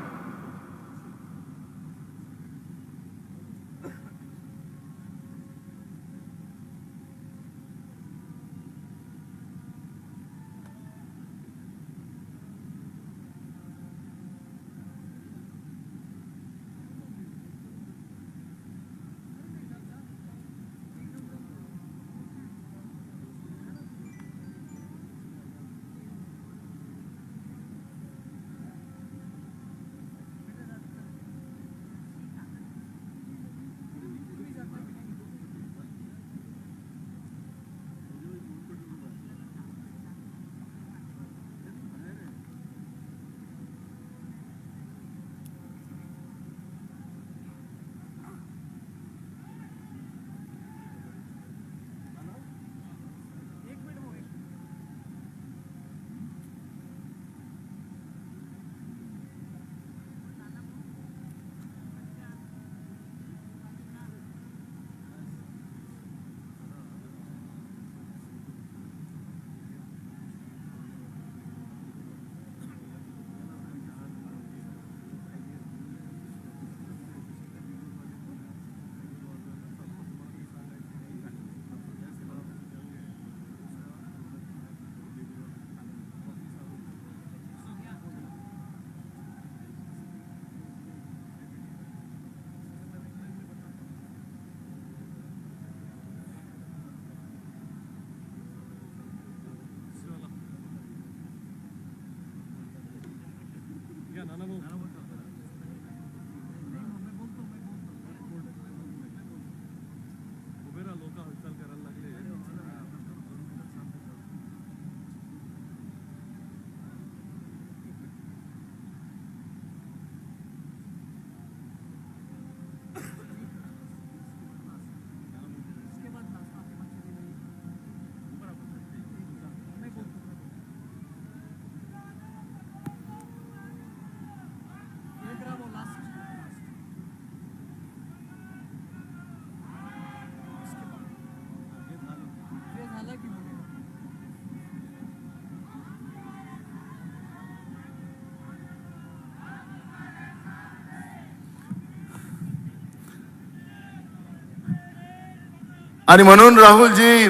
आणि म्हणून राहुलजी,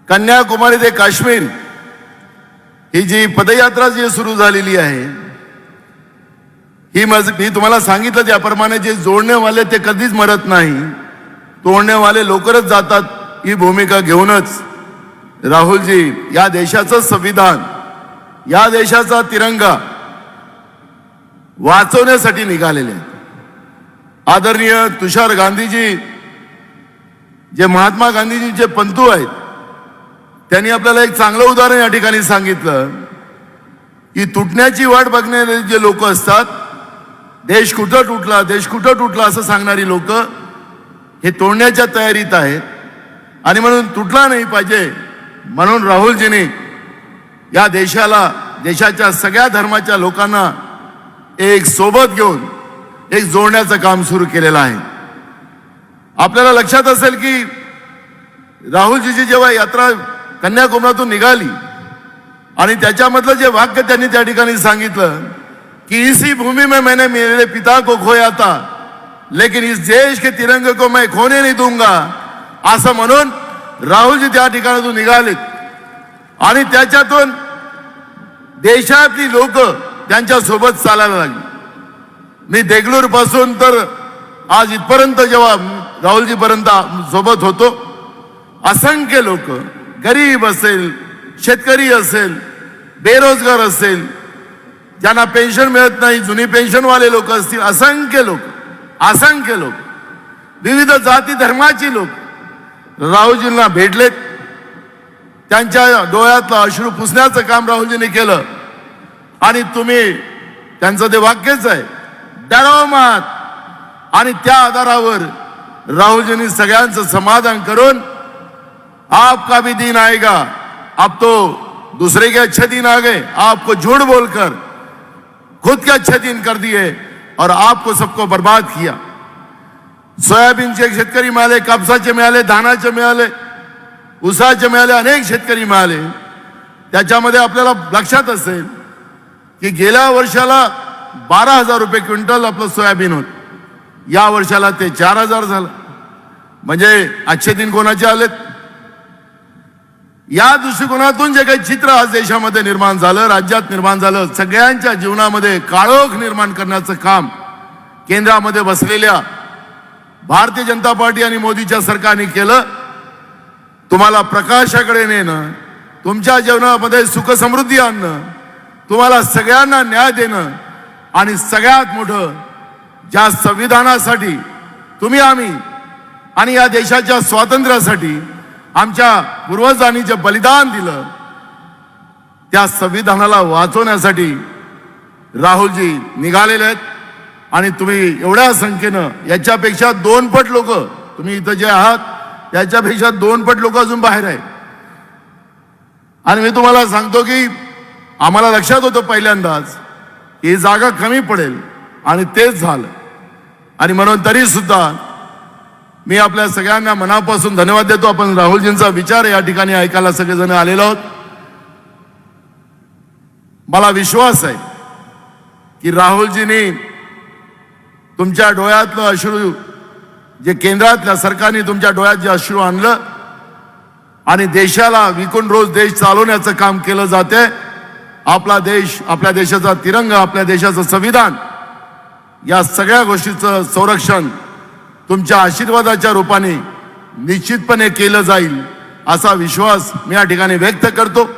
कन्याकुमारी ते काश्मीर ही जी पदयात्रा जी सुरू झालेली आहे, मी तुम्हाला सांगितलं त्याप्रमाणे जे जोडणेवाले ते कधीच मरत नाही, तोडणेवाले लवकरच जातात, ही भूमिका घेऊनच राहुलजी या देशाचं संविधान, या देशाचा तिरंगा वाचवण्यासाठी निघालेले आहेत. आदरणीय तुषार गांधीजी, जे महात्मा गांधीजींचे पंतू आहेत, त्यांनी आपल्याला एक चांगलं उदाहरण या ठिकाणी सांगितलं की तुटण्याची वाट बघणारे जे लोक असतात, देश कुठं तुटला, देश कुठं तुटला असं सांगणारी लोक हे तोडण्याच्या तयारीत आहेत. आणि म्हणून तुटला नाही पाहिजे म्हणून राहुलजींनी या देशाला, देशाच्या सगळ्या धर्माच्या लोकांना एक सोबत घेऊन एक जोडण्याचं काम सुरू केलेलं आहे. आपल्याला लक्षात असेल की राहुलजीची जेव्हा यात्रा कन्याकुमारीतून निघाली आणि त्याच्यामधलं जे वाक्य त्यांनी त्या ठिकाणी सांगितलं कि इसी भूमि में मैंने मेरे पिता को खोया था, लेकिन इस देश के तिरंगे को मैं खोने नहीं दूंगा, असं म्हणून राहुलजी त्या ठिकाणातून निघालेत. आणि त्याच्यातून देशातली लोक त्यांच्या सोबत चालायला लागली. मी देगलूर पासून तर आज इथपर्यंत जेव्हा राहुलजी पर्यंत सोबत होतो, असंख्य लोक, गरीब असेल, शेतकरी असेल, बेरोजगार असेल, ज्यांना पेन्शन मिळत नाही, जुनी पेन्शनवाले लोक असतील, असंख्य लोक, विविध जाती धर्माची लोक राहुलजींना भेटलेत. त्यांच्या डोळ्यातलं अश्रू पुसण्याचं काम राहुलजींनी केलं. आणि तुम्ही, त्यांचं ते वाक्यच आहे, डरो मत. आणि त्या आधारावर राहुलजींनी सगळ्यांचं समाधान करून आपका भी दिन आएगा, अब तो दूसरे के अच्छे दिन आ गए, आपको झूठ बोलकर खुद के अच्छे दिन कर दिए और आपको सबको बर्बाद किया. सोयाबीनचे शेतकरी मिळाले, कापसाचे मिळाले, धानाचे मिळाले, ऊसाचे मिळाले, अनेक शेतकरी मिळाले. त्याच्यामध्ये आपल्याला लक्षात असेल की गेल्या वर्षाला 12,000 रुपये क्विंटल आपलं सोयाबीन होत, या वर्षाला ते 4,000 झालं. म्हणजे अच्छे दिन कोणाचे आलेत? या दृष्टिकोनातून जे काही चित्र आज देशामध्ये निर्माण झालं, राज्यात निर्माण झालं, सगळ्यांच्या जीवनामध्ये काळोख निर्माण करण्याचं काम केंद्रामध्ये बसलेल्या भारतीय जनता पार्टी आणि मोदीच्या सरकारने केलं. तुम्हाला प्रकाशाकडे नेणं, तुमच्या जीवनामध्ये सुख समृद्धी आणणं, तुम्हाला सगळ्यांना न्याय देणं, आणि सगळ्यात मोठं, ज्या संविधानासाठी तुम्ही, आम्ही आणि या देशाच्या स्वातंत्र्यासाठी आमच्या पूर्वजांनी जे बलिदान दिलं, त्या संविधानाला वाचवण्यासाठी राहुलजी निघालेले आहेत. आणि तुम्ही एवढ्या संख्येनं, याच्यापेक्षा 2 पट लोक, तुम्ही इथं जे आहात त्याच्यापेक्षा 2 पट लोक अजून बाहेर आहेत. आणि मी तुम्हाला सांगतो की आम्हाला लक्षात होतं पहिल्यांदाच ही जागा कमी पडेल, आणि तेच झालं. आणि म्हणून तरी सुद्धा मी आपल्या सगळ्यांना मनापासून धन्यवाद देतो. आपण राहुलजींचा विचार या ठिकाणी ऐकायला सगळेजण आलेलो आहोत. मला विश्वास आहे की राहुलजींनी तुमच्या डोळ्यातलं अश्रू, जे केंद्रातल्या सरकारने तुमच्या डोळ्यात जे अश्रू आणलं आणि देशाला विकून रोज देश चालवण्याचं काम केलं जाते. आपला देश, आपल्या देशाचा तिरंगा, आपल्या देशाचं संविधान, या सगळ्या गोष्टीचं संरक्षण तुमच्या आशीर्वादाच्या रूपाने निश्चितपणे केलं जाईल, असा विश्वास मी या ठिकाणी व्यक्त करतो.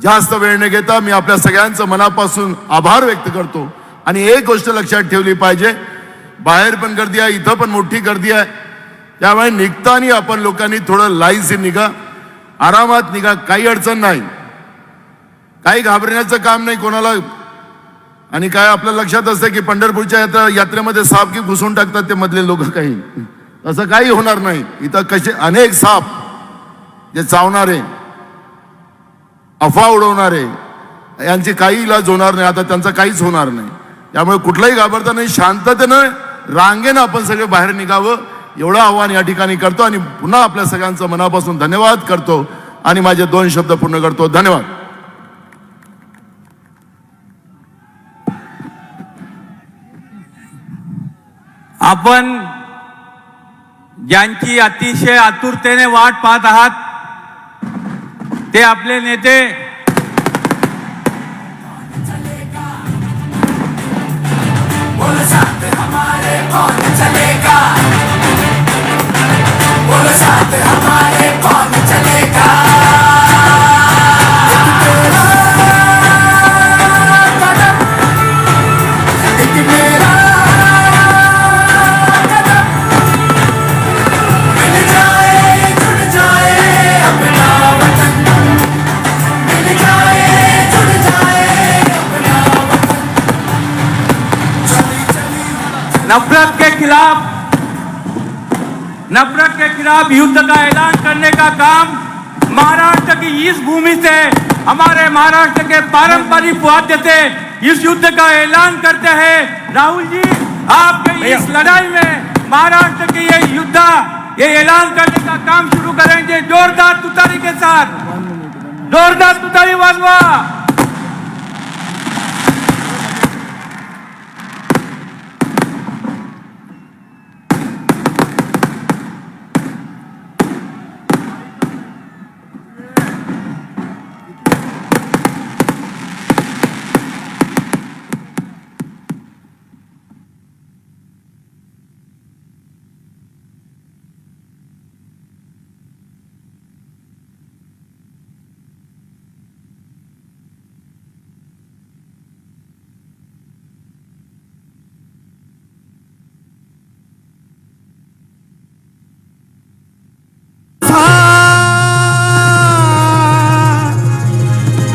जास्त वेळ न घेता मी आपल्या सगळ्यांचं मनापासून आभार व्यक्त करतो. आणि एक गोष्ट लक्षात ठेवली पाहिजे, बाहेर पण गर्दी आहे, इथं पण मोठी गर्दी आहे, त्यामुळे निघताना आपण लोकांनी थोडं लाईनशी निघा, आरामात निघा, काही अडचण नाही, काही घाबरण्याचं काम नाही कोणाला. आणि काय आपल्या लक्षात असतं की पंढरपूरच्या यात्रेमध्ये साप की घुसून टाकतात ते मधले लोक, काही असं काही होणार नाही. इथं कसे अनेक साप जे चावणारे, अफवा उडवणारे, यांची काही इलाज होणार नाही, आता त्यांचा काहीच होणार नाही. त्यामुळे कुठलाही घाबरता नाही, शांततेनं रांगेनं आपण सगळे बाहेर निघावं, एवढं आव्हान या ठिकाणी करतो. आणि पुन्हा आपल्या सगळ्यांचं मनापासून धन्यवाद करतो आणि माझे 2 शब्द पूर्ण करतो. धन्यवाद. आपण ज्यांची अतिशय आतुरतेने वाट पाहत आहात ते आपले नेते बोलो साथ हमारे कौन चलेगा, बोलो साथ हमारे कौन चलेगा। एक मेरा कदम, मिल जाए जुड़ जाए अपना वतन, मिल जाए जुड़ जाए अपना वतन। चली चली नफरत के खिलाफ युद्ध का ऐलान करने का काम महाराष्ट्र की इस भूमि से, हमारे महाराष्ट्र के पारंपरिक वाद्य से इस युद्ध का ऐलान करते हैं। राहुल जी, आपके इस लड़ाई में महाराष्ट्र की ये युद्ध, ये ऐलान करने का काम शुरू करेंगे। जोरदार तुतारी के साथ, जोरदार तुतारी वाजवा।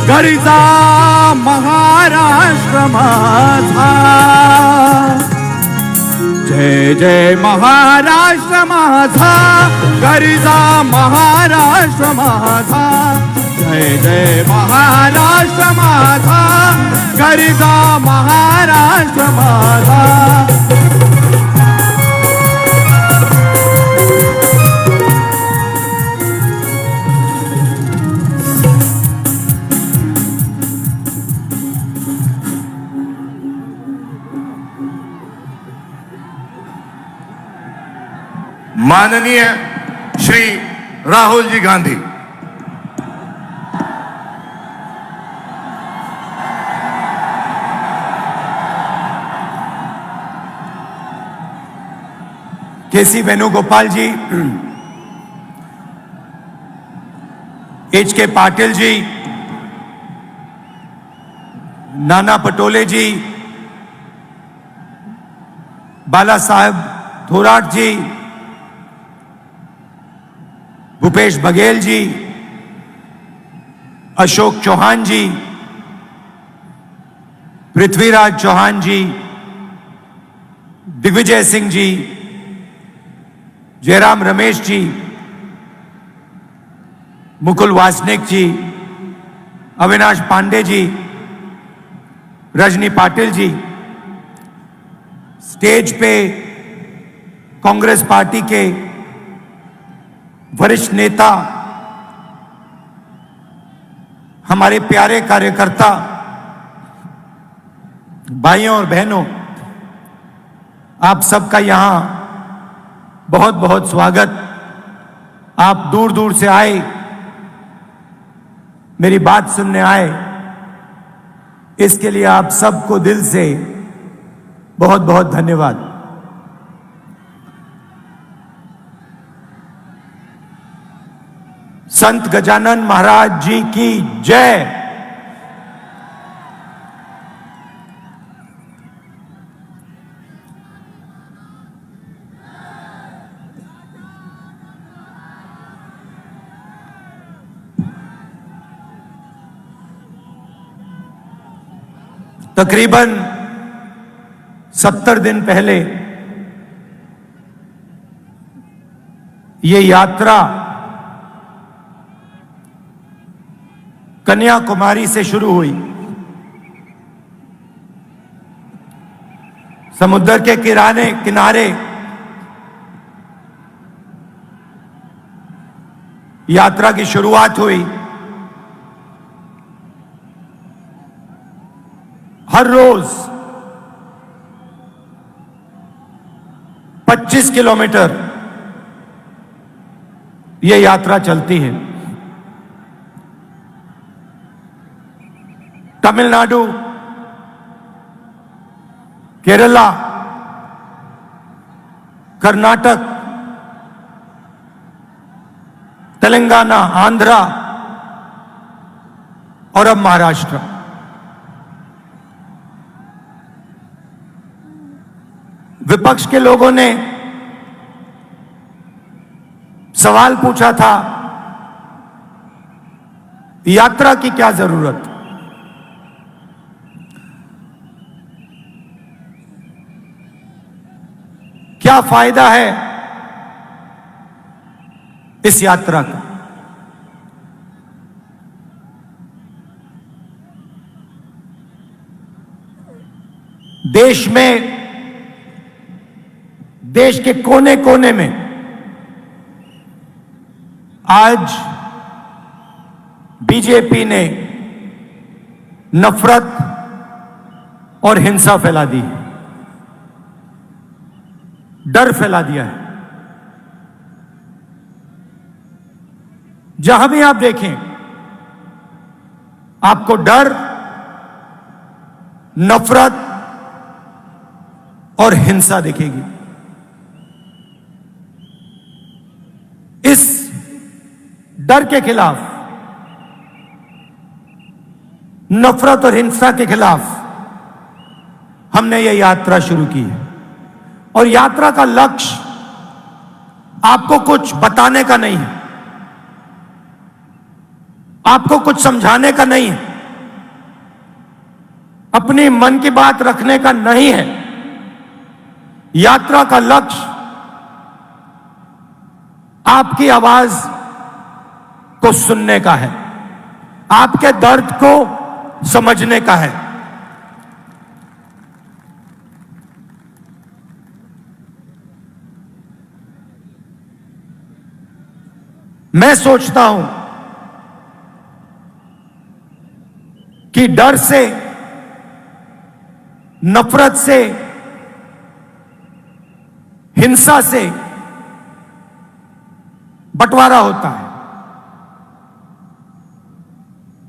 घरीचा महाराष्ट्र माझा, जय जय महाराष्ट्र माझा, घरीचा महाराष्ट्र माझा, जय जय महाराष्ट्र माझा, घरीचा महाराष्ट्र माझा। माननीय श्री राहुल जी गांधी, केसी वेणुगोपाल जी, एच के पाटिल जी, नाना पटोले जी, बाला साहब थोराट जी, भूपेश बघेल जी, अशोक चौहान जी, पृथ्वीराज चौहान जी, दिग्विजय सिंह जी, जयराम रमेश जी, मुकुल वासनिक जी, अविनाश पांडे जी, रजनी पाटिल जी, स्टेज पे कांग्रेस पार्टी के वरिष्ठ नेता, हमारे प्यारे कार्यकर्ता, भाइयों और बहनों, आप सबका यहां बहुत बहुत स्वागत। आप दूर दूर से आए, मेरी बात सुनने आए, इसके लिए आप सबको दिल से बहुत बहुत धन्यवाद। संत गजानन महाराज जी की जय। तकरीबन 70 दिन पहले ये यात्रा कन्याकुमारी से शुरू हुई। समुद्र के किनारे यात्रा की शुरुआत हुई। हर रोज 25 किलोमीटर ये यात्रा चलती है। तमिलनाडु, केरला, कर्नाटक, तेलंगाना, आंध्रा और अब महाराष्ट्र। विपक्ष के लोगों ने सवाल पूछा था, यात्रा की क्या जरूरत? क्या फायदा है इस यात्रा का? देश में, देश के कोने कोने में आज बीजेपी ने नफरत और हिंसा फैला दी है, डर फैला दिया है। जहां भी आप देखें, आपको डर, नफरत और हिंसा दिखेगी। इस डर के खिलाफ, नफरत और हिंसा के खिलाफ हमने यह यात्रा शुरू की है। और यात्रा का लक्ष्य आपको कुछ बताने का नहीं है, आपको कुछ समझाने का नहीं है, अपनी मन की बात रखने का नहीं है। यात्रा का लक्ष्य आपकी आवाज को सुनने का है, आपके दर्द को समझने का है। मैं सोचता हूं कि डर से, नफरत से, हिंसा से बंटवारा होता है।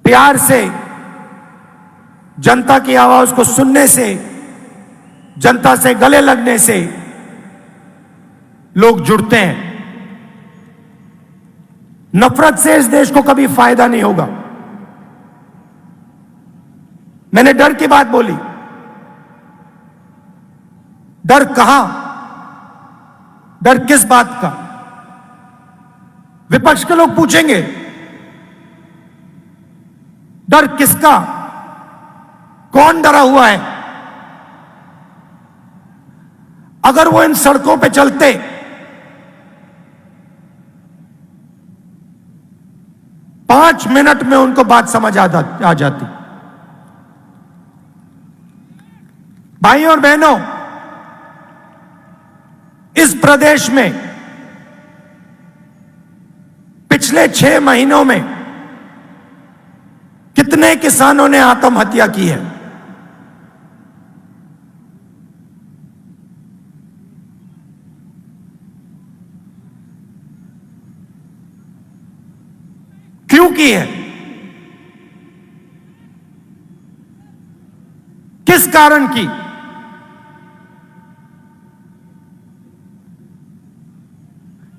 प्यार से, जनता की आवाज को सुनने से, जनता से गले लगने से लोग जुड़ते हैं। नफरत से इस देश को कभी फायदा नहीं होगा। मैंने डर की बात बोली। डर कहां? डर किस बात का? विपक्ष के लोग पूछेंगे, डर किसका? कौन डरा हुआ है? अगर वो इन सड़कों पे चलते, पांच मिनट में उनको बात समझ आ जाती। भाइयों और बहनों, इस प्रदेश में पिछले 6 महीनों में कितने किसानों ने आत्महत्या की है? क्यों की है? किस कारण की?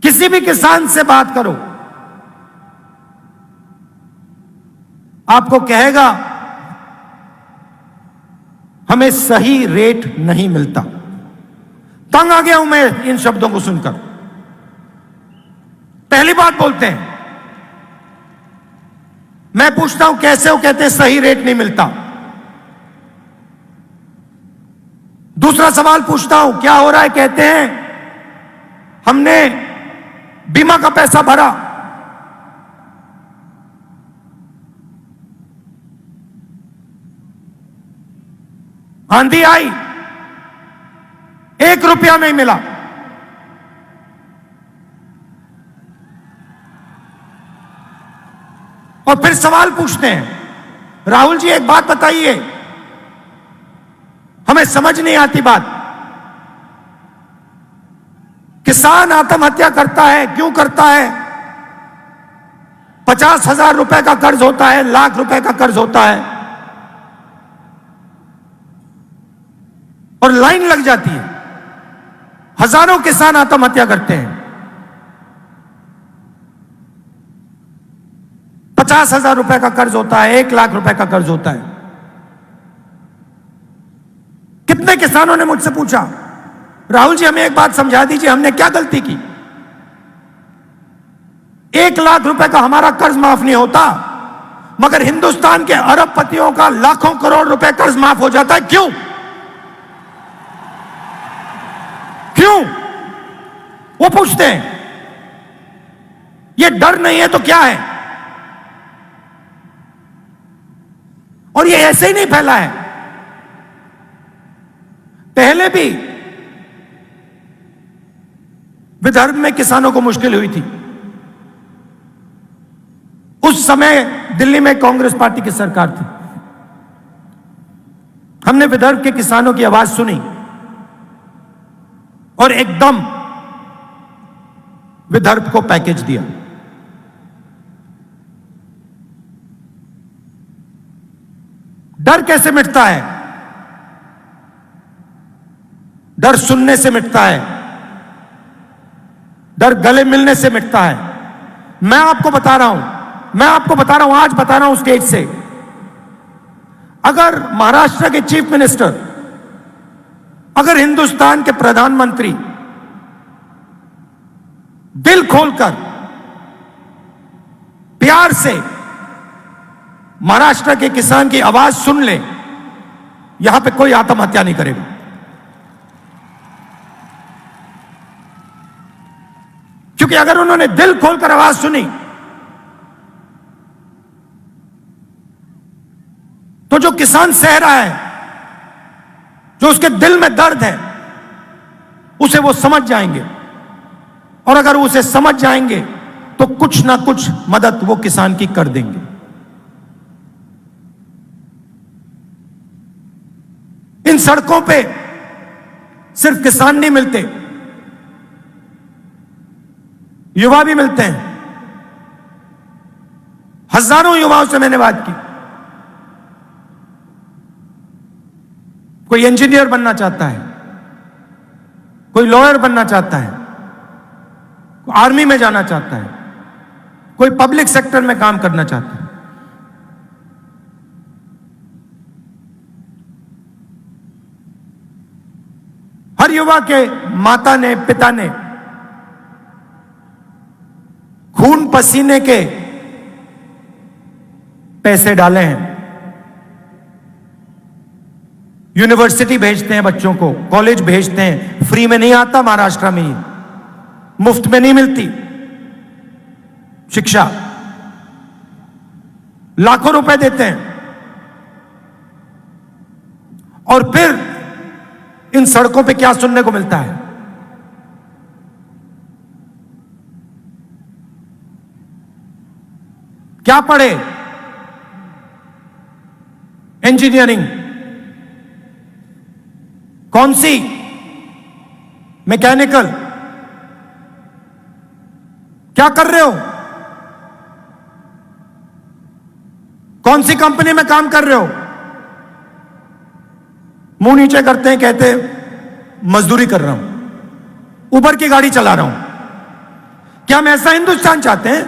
किसी भी किसान से बात करो, आपको कहेगा हमें सही रेट नहीं मिलता। तंग आ गया हूं मैं इन शब्दों को सुनकर। पहली बात बोलते हैं, मैं पूछता हूं कैसे? वो कहते हैं सही रेट नहीं मिलता। दूसरा सवाल पूछता हूं क्या हो रहा है? कहते हैं हमने बीमा का पैसा भरा। आंधी आई, 1 रुपया नहीं मिला। और फिर सवाल पूछते हैं, राहुल जी एक बात बताइए, हमें समझ नहीं आती बात। किसान आत्महत्या करता है, क्यों करता है? 50,000 रुपए का कर्ज होता है, लाख रुपए का कर्ज होता है, और लाइन लग जाती है। हजारों किसान आत्महत्या करते हैं। 50,000 रुपए का कर्ज होता है, 1 लाख रुपए का कर्ज होता है। कितने किसानों ने मुझसे पूछा, राहुल जी हमें एक बात समझा दीजिए, हमने क्या गलती की? 1 लाख रुपए का हमारा कर्ज माफ नहीं होता, मगर हिंदुस्तान के अरबपतियों का लाखों करोड़ रुपए कर्ज माफ हो जाता है। क्यों? क्यों? वो पूछते हैं। ये डर नहीं है तो क्या है? और ये ऐसे ही नहीं फैला है, पहले भी विदर्भ में किसानों को मुश्किल हुई थी। उस समय दिल्ली में कांग्रेस पार्टी की सरकार थी। हमने विदर्भ के किसानों की आवाज सुनी और एकदम विदर्भ को पैकेज दिया। डर कैसे मिटता है? डर सुनने से मिटता है, डर गले मिलने से मिटता है। मैं आपको बता रहा हूं, आज बता रहा हूं स्टेज से, अगर महाराष्ट्र के चीफ मिनिस्टर, अगर हिंदुस्तान के प्रधानमंत्री दिल खोलकर प्यार से महाराष्ट्र के किसान की आवाज सुन ले, यहां पे कोई आत्महत्या नहीं करेगा। क्योंकि अगर उन्होंने दिल खोलकर आवाज सुनी तो जो किसान सह रहा है, जो उसके दिल में दर्द है, उसे वो समझ जाएंगे। और अगर उसे समझ जाएंगे तो कुछ ना कुछ मदद वो किसान की कर देंगे। इन सड़कों पे सिर्फ किसान नहीं मिलते, युवा भी मिलते हैं। हजारों युवाओं से मैंने बात की। कोई इंजीनियर बनना चाहता है, कोई लॉयर बनना चाहता है, कोई आर्मी में जाना चाहता है, कोई पब्लिक सेक्टर में काम करना चाहता है। हर युवा के माता ने, पिता ने खून पसीने के पैसे डाले हैं। यूनिवर्सिटी भेजते हैं बच्चों को, कॉलेज भेजते हैं। फ्री में नहीं आता महाराष्ट्र में, मुफ्त में नहीं मिलती शिक्षा, लाखों रुपए देते हैं। और फिर इन सड़कों पे क्या सुनने को मिलता है? क्या पढ़े? इंजीनियरिंग, कौन सी? मैकेनिकल। क्या कर रहे हो? कौन सी कंपनी में काम कर रहे हो? मुंह नीचे करते हैं, कहते मजदूरी कर रहा हूं, उबर की गाड़ी चला रहा हूं। क्या हम ऐसा हिंदुस्तान चाहते हैं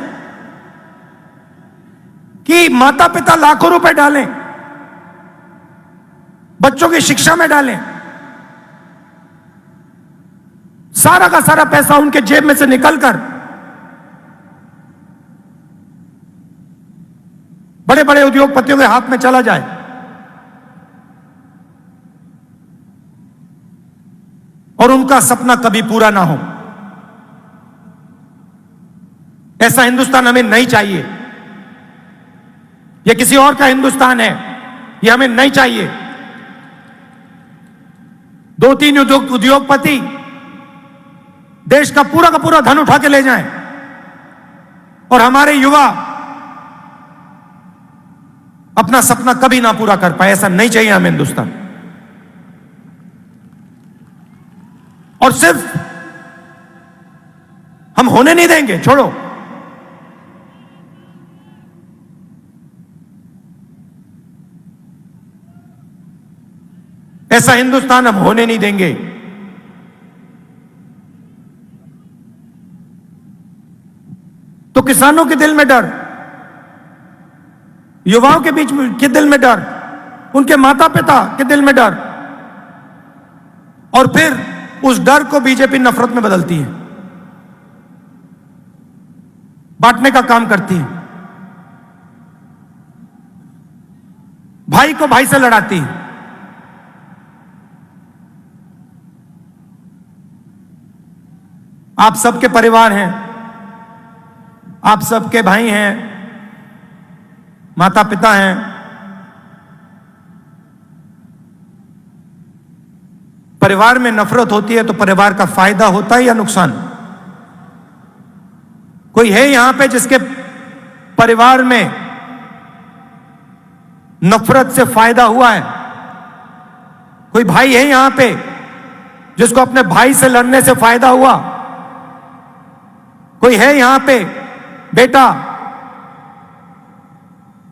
कि माता पिता लाखों रुपए डालें, बच्चों की शिक्षा में डालें, सारा का सारा पैसा उनके जेब में से निकलकर बड़े बड़े उद्योगपतियों के हाथ में चला जाए? और उनका सपना कभी पूरा ना हो। ऐसा हिंदुस्तान हमें नहीं चाहिए। यह किसी और का हिंदुस्तान है, यह हमें नहीं चाहिए। 2-3 उद्योगपति देश का पूरा धन उठा के ले जाएं और हमारे युवा अपना सपना कभी ना पूरा कर पाए। ऐसा नहीं चाहिए हमें हिंदुस्तान। और सिर्फ हम होने नहीं देंगे, छोड़ो, ऐसा हिंदुस्तान हम होने नहीं देंगे। तो किसानों के दिल में डर, युवाओं के बीच में के दिल में डर, उनके माता पिता के दिल में डर, और फिर उस डर को बीजेपी नफरत में बदलती है, बांटने का काम करती है, भाई को भाई से लड़ाती है। आप सबके परिवार हैं, आप सबके भाई हैं, माता पिता हैं। परिवार में नफरत होती है तो परिवार का फायदा होता है या नुकसान? कोई है यहां पे जिसके परिवार में नफरत से फायदा हुआ है? कोई भाई है यहां पे जिसको अपने भाई से लड़ने से फायदा हुआ? कोई है यहां पे बेटा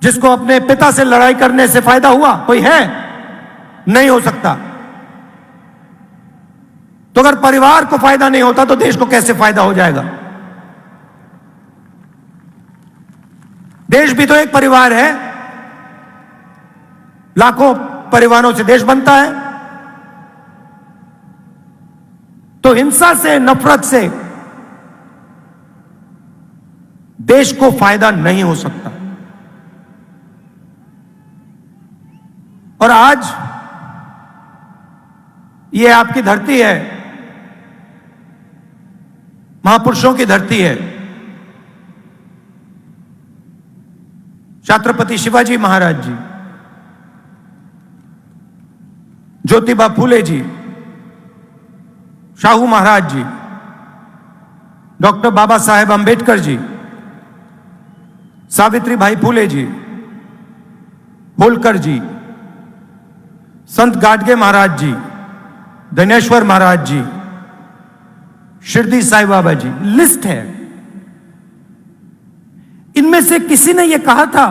जिसको अपने पिता से लड़ाई करने से फायदा हुआ? कोई है? नहीं हो सकता। तो अगर परिवार को फायदा नहीं होता तो देश को कैसे फायदा हो जाएगा? देश भी तो एक परिवार है, लाखों परिवारों से देश बनता है। तो हिंसा से, नफरत से देश को फायदा नहीं हो सकता। और आज ये आपकी धरती है, महापुरुषों की धरती है। छत्रपति शिवाजी महाराज जी, ज्योतिबा फूले जी, शाहू महाराज जी, डॉक्टर बाबा साहेब अंबेडकर जी, सावित्री भाई फूले जी, होलकर जी, संत गाडगे महाराज जी, धनेश्वर महाराज जी, शिरडी साईं बाबा जी, लिस्ट है। इनमें से किसी ने यह कहा था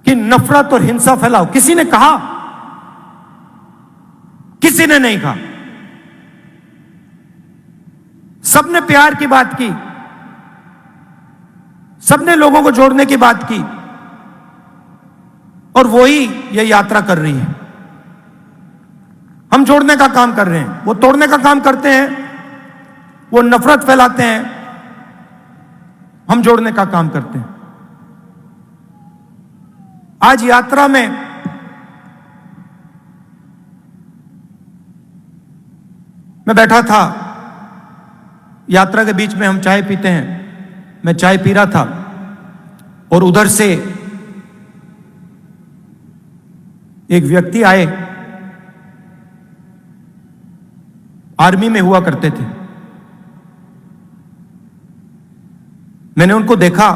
कि नफरत और हिंसा फैलाओ? किसी ने कहा? किसी ने नहीं कहा। सबने प्यार की बात की, सबने लोगों को जोड़ने की बात की, और वही ये यात्रा कर रही है। हम जोड़ने का काम कर रहे हैं, वो तोड़ने का काम करते हैं, वो नफरत फैलाते हैं, हम जोड़ने का काम करते हैं। आज यात्रा में मैं बैठा था, यात्रा के बीच में हम चाय पीते हैं, मैं चाय पी रहा था और उधर से एक व्यक्ति आए, आर्मी में हुआ करते थे। मैंने उनको देखा,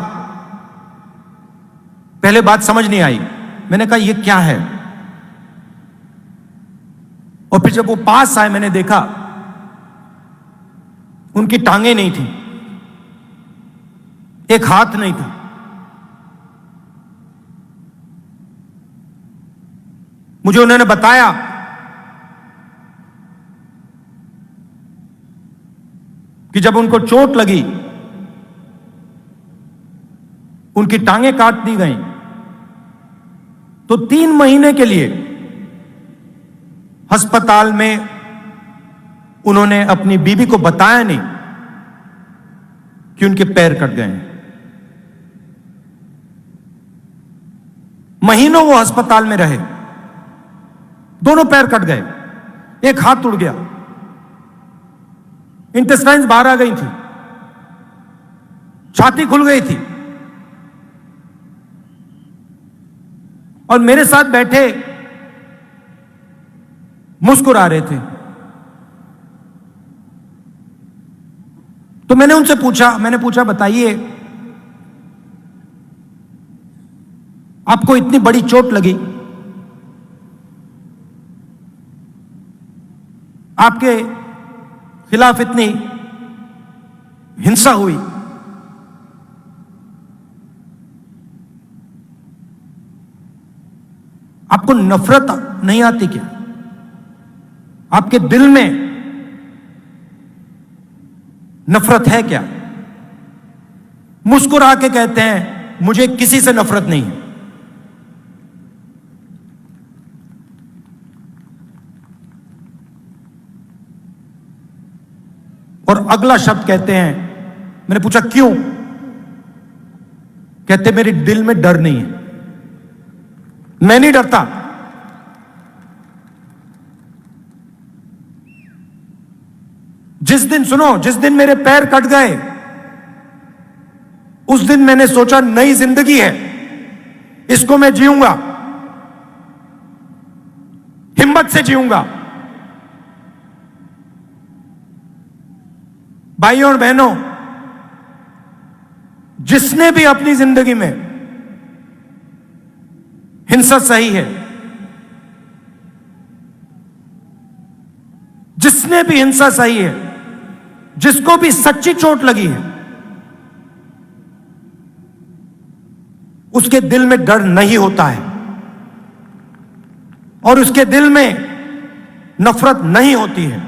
पहले बात समझ नहीं आई, मैंने कहा ये क्या है? और फिर जब वो पास आए मैंने देखा उनकी टांगे नहीं थी, एक हाथ नहीं था। मुझे उन्होंने बताया कि जब उनको चोट लगी, उनकी टांगें काट दी गई, तो 3 महीने के लिए अस्पताल में उन्होंने अपनी बीवी को बताया नहीं कि उनके पैर कट गए हैं। महीनों वो अस्पताल में रहे, दोनों पैर कट गए, एक हाथ टूट गया, इंटेस्टाइन्स बाहर आ गई थी, छाती खुल गई थी। और मेरे साथ बैठे मुस्कुरा रहे थे। तो मैंने उनसे पूछा बताइए, आपको इतनी बड़ी चोट लगी, आपके खिलाफ इतनी हिंसा हुई, आपको नफरत नहीं आती क्या? आपके दिल में नफरत है क्या? मुस्कुरा के कहते हैं मुझे किसी से नफरत नहीं है। और अगला शब्द कहते हैं, मैंने पूछा क्यों? कहते मेरे दिल में डर नहीं है, मैं नहीं डरता। जिस दिन, सुनो, जिस दिन मेरे पैर कट गए उस दिन मैंने सोचा नई जिंदगी है, इसको मैं जीऊंगा, हिम्मत से जीऊंगा। भाइयों और बहनों, जिसने भी अपनी जिंदगी में हिंसा सही है, जिसने भी हिंसा सही है, जिसको भी सच्ची चोट लगी है, उसके दिल में डर नहीं होता है और उसके दिल में नफरत नहीं होती है।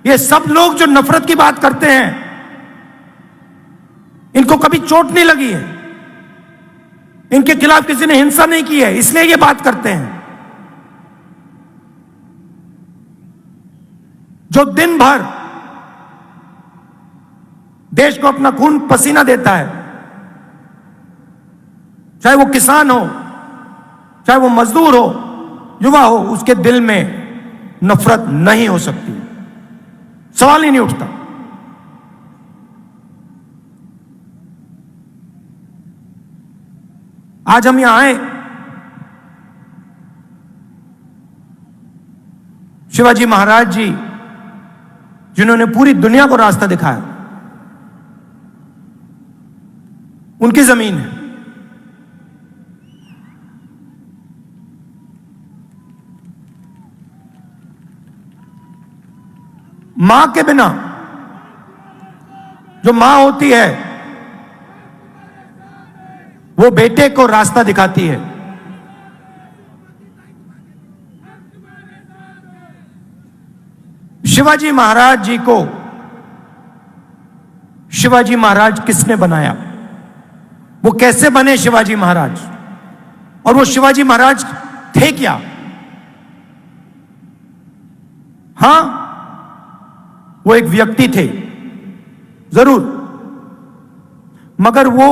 ये सब लोग जो नफरत की बात करते हैं, इनको कभी चोट नहीं लगी है, इनके खिलाफ किसी ने हिंसा नहीं की है, इसलिए ये बात करते हैं। जो दिन भर देश को अपना खून पसीना देता है, चाहे वो किसान हो, चाहे वो मजदूर हो, युवा हो, उसके दिल में नफरत नहीं हो सकती, सवाल ही नहीं उठता। आज हम यहां आए, शिवाजी महाराज जी जिन्होंने पूरी दुनिया को रास्ता दिखाया, उनकी जमीन है। मां के बिना, जो मां होती है वो बेटे को रास्ता दिखाती है। शिवाजी महाराज जी को शिवाजी महाराज किसने बनाया? वो कैसे बने शिवाजी महाराज? और वो शिवाजी महाराज थे क्या? हां, वो एक व्यक्ति थे जरूर, मगर वो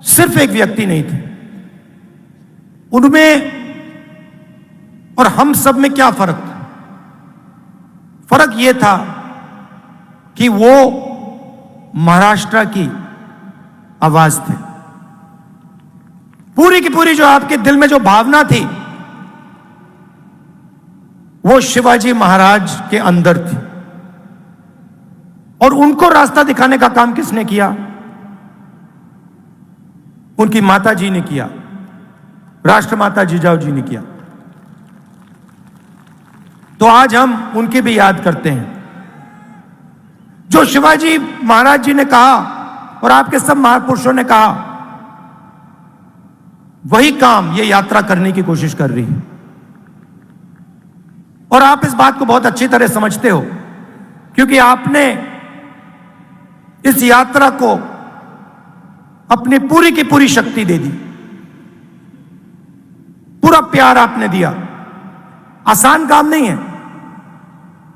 सिर्फ एक व्यक्ति नहीं थे। उनमें और हम सब में क्या फर्क था? फर्क यह था कि वो महाराष्ट्र की आवाज थे। पूरी की पूरी जो आपके दिल में जो भावना थी, वो शिवाजी महाराज के अंदर थी। और उनको रास्ता दिखाने का काम किसने किया? उनकी माता जी ने किया, राष्ट्रमाता जिजाऊ जी ने किया। तो आज हम उनकी भी याद करते हैं। जो शिवाजी महाराज जी ने कहा और आपके सब महापुरुषों ने कहा, वही काम ये यात्रा करने की कोशिश कर रही है। और आप इस बात को बहुत अच्छी तरह समझते हो, क्योंकि आपने इस यात्रा को अपनी पूरी की पूरी शक्ति दे दी, पूरा प्यार आपने दिया। आसान काम नहीं है,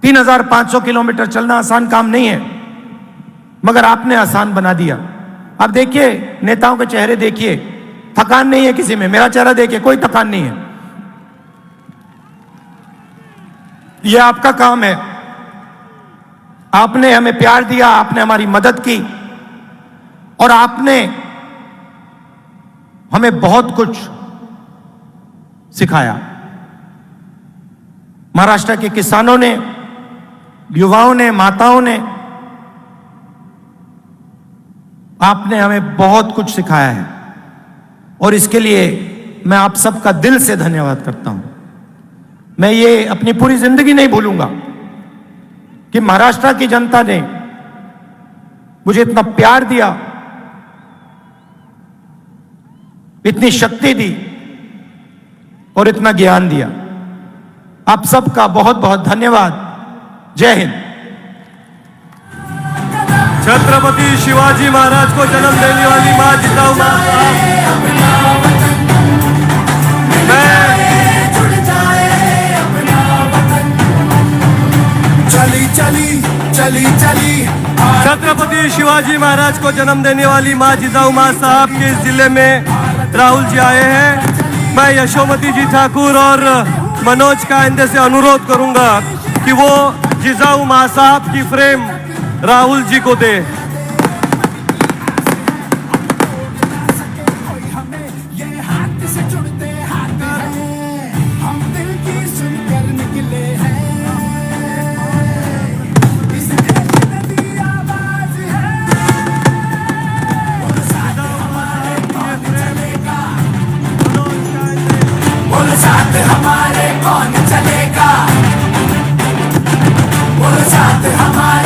3500 किलोमीटर चलना आसान काम नहीं है, मगर आपने आसान बना दिया। अब देखिए, नेताओं के चेहरे देखिए, थकान नहीं है किसी में। मेरा चेहरा देखिए, कोई थकान नहीं है। यह आपका काम है। आपने हमें प्यार दिया, आपने हमारी मदद की और आपने हमें बहुत कुछ सिखाया। महाराष्ट्र के किसानों ने, युवाओं ने, माताओं ने, आपने हमें बहुत कुछ सिखाया है और इसके लिए मैं आप सबका दिल से धन्यवाद करता हूं। मैं ये अपनी पूरी जिंदगी नहीं भूलूंगा कि महाराष्ट्र की जनता ने मुझे इतना प्यार दिया, इतनी शक्ति दी, और इतना ज्ञान दिया। आप सबका बहुत बहुत धन्यवाद। जय हिंद। छत्रपति शिवाजी महाराज को जन्म देने वाली माँ जिताऊ माँ चली चली चली चली छत्रपति शिवाजी महाराज को जन्म देने वाली माँ जिताऊ माँ साहब के इस जिले में राहुल जी आए हैं। मैं यशोमती जी ठाकुर और मनोज कायंदे से अनुरोध करूंगा कि वो जिताऊ माँ साहब की फ्रेम राहुल जी को दे। ये हाथ से जुड़ते हाथ हैं, हम दिल की सुनकर निकले हैं। इस देश में दी आवाज है, बोल साथ हमारे कौन चलेगा, बोल साथ हमारे कौन चलेगा, बोल साथ हमारे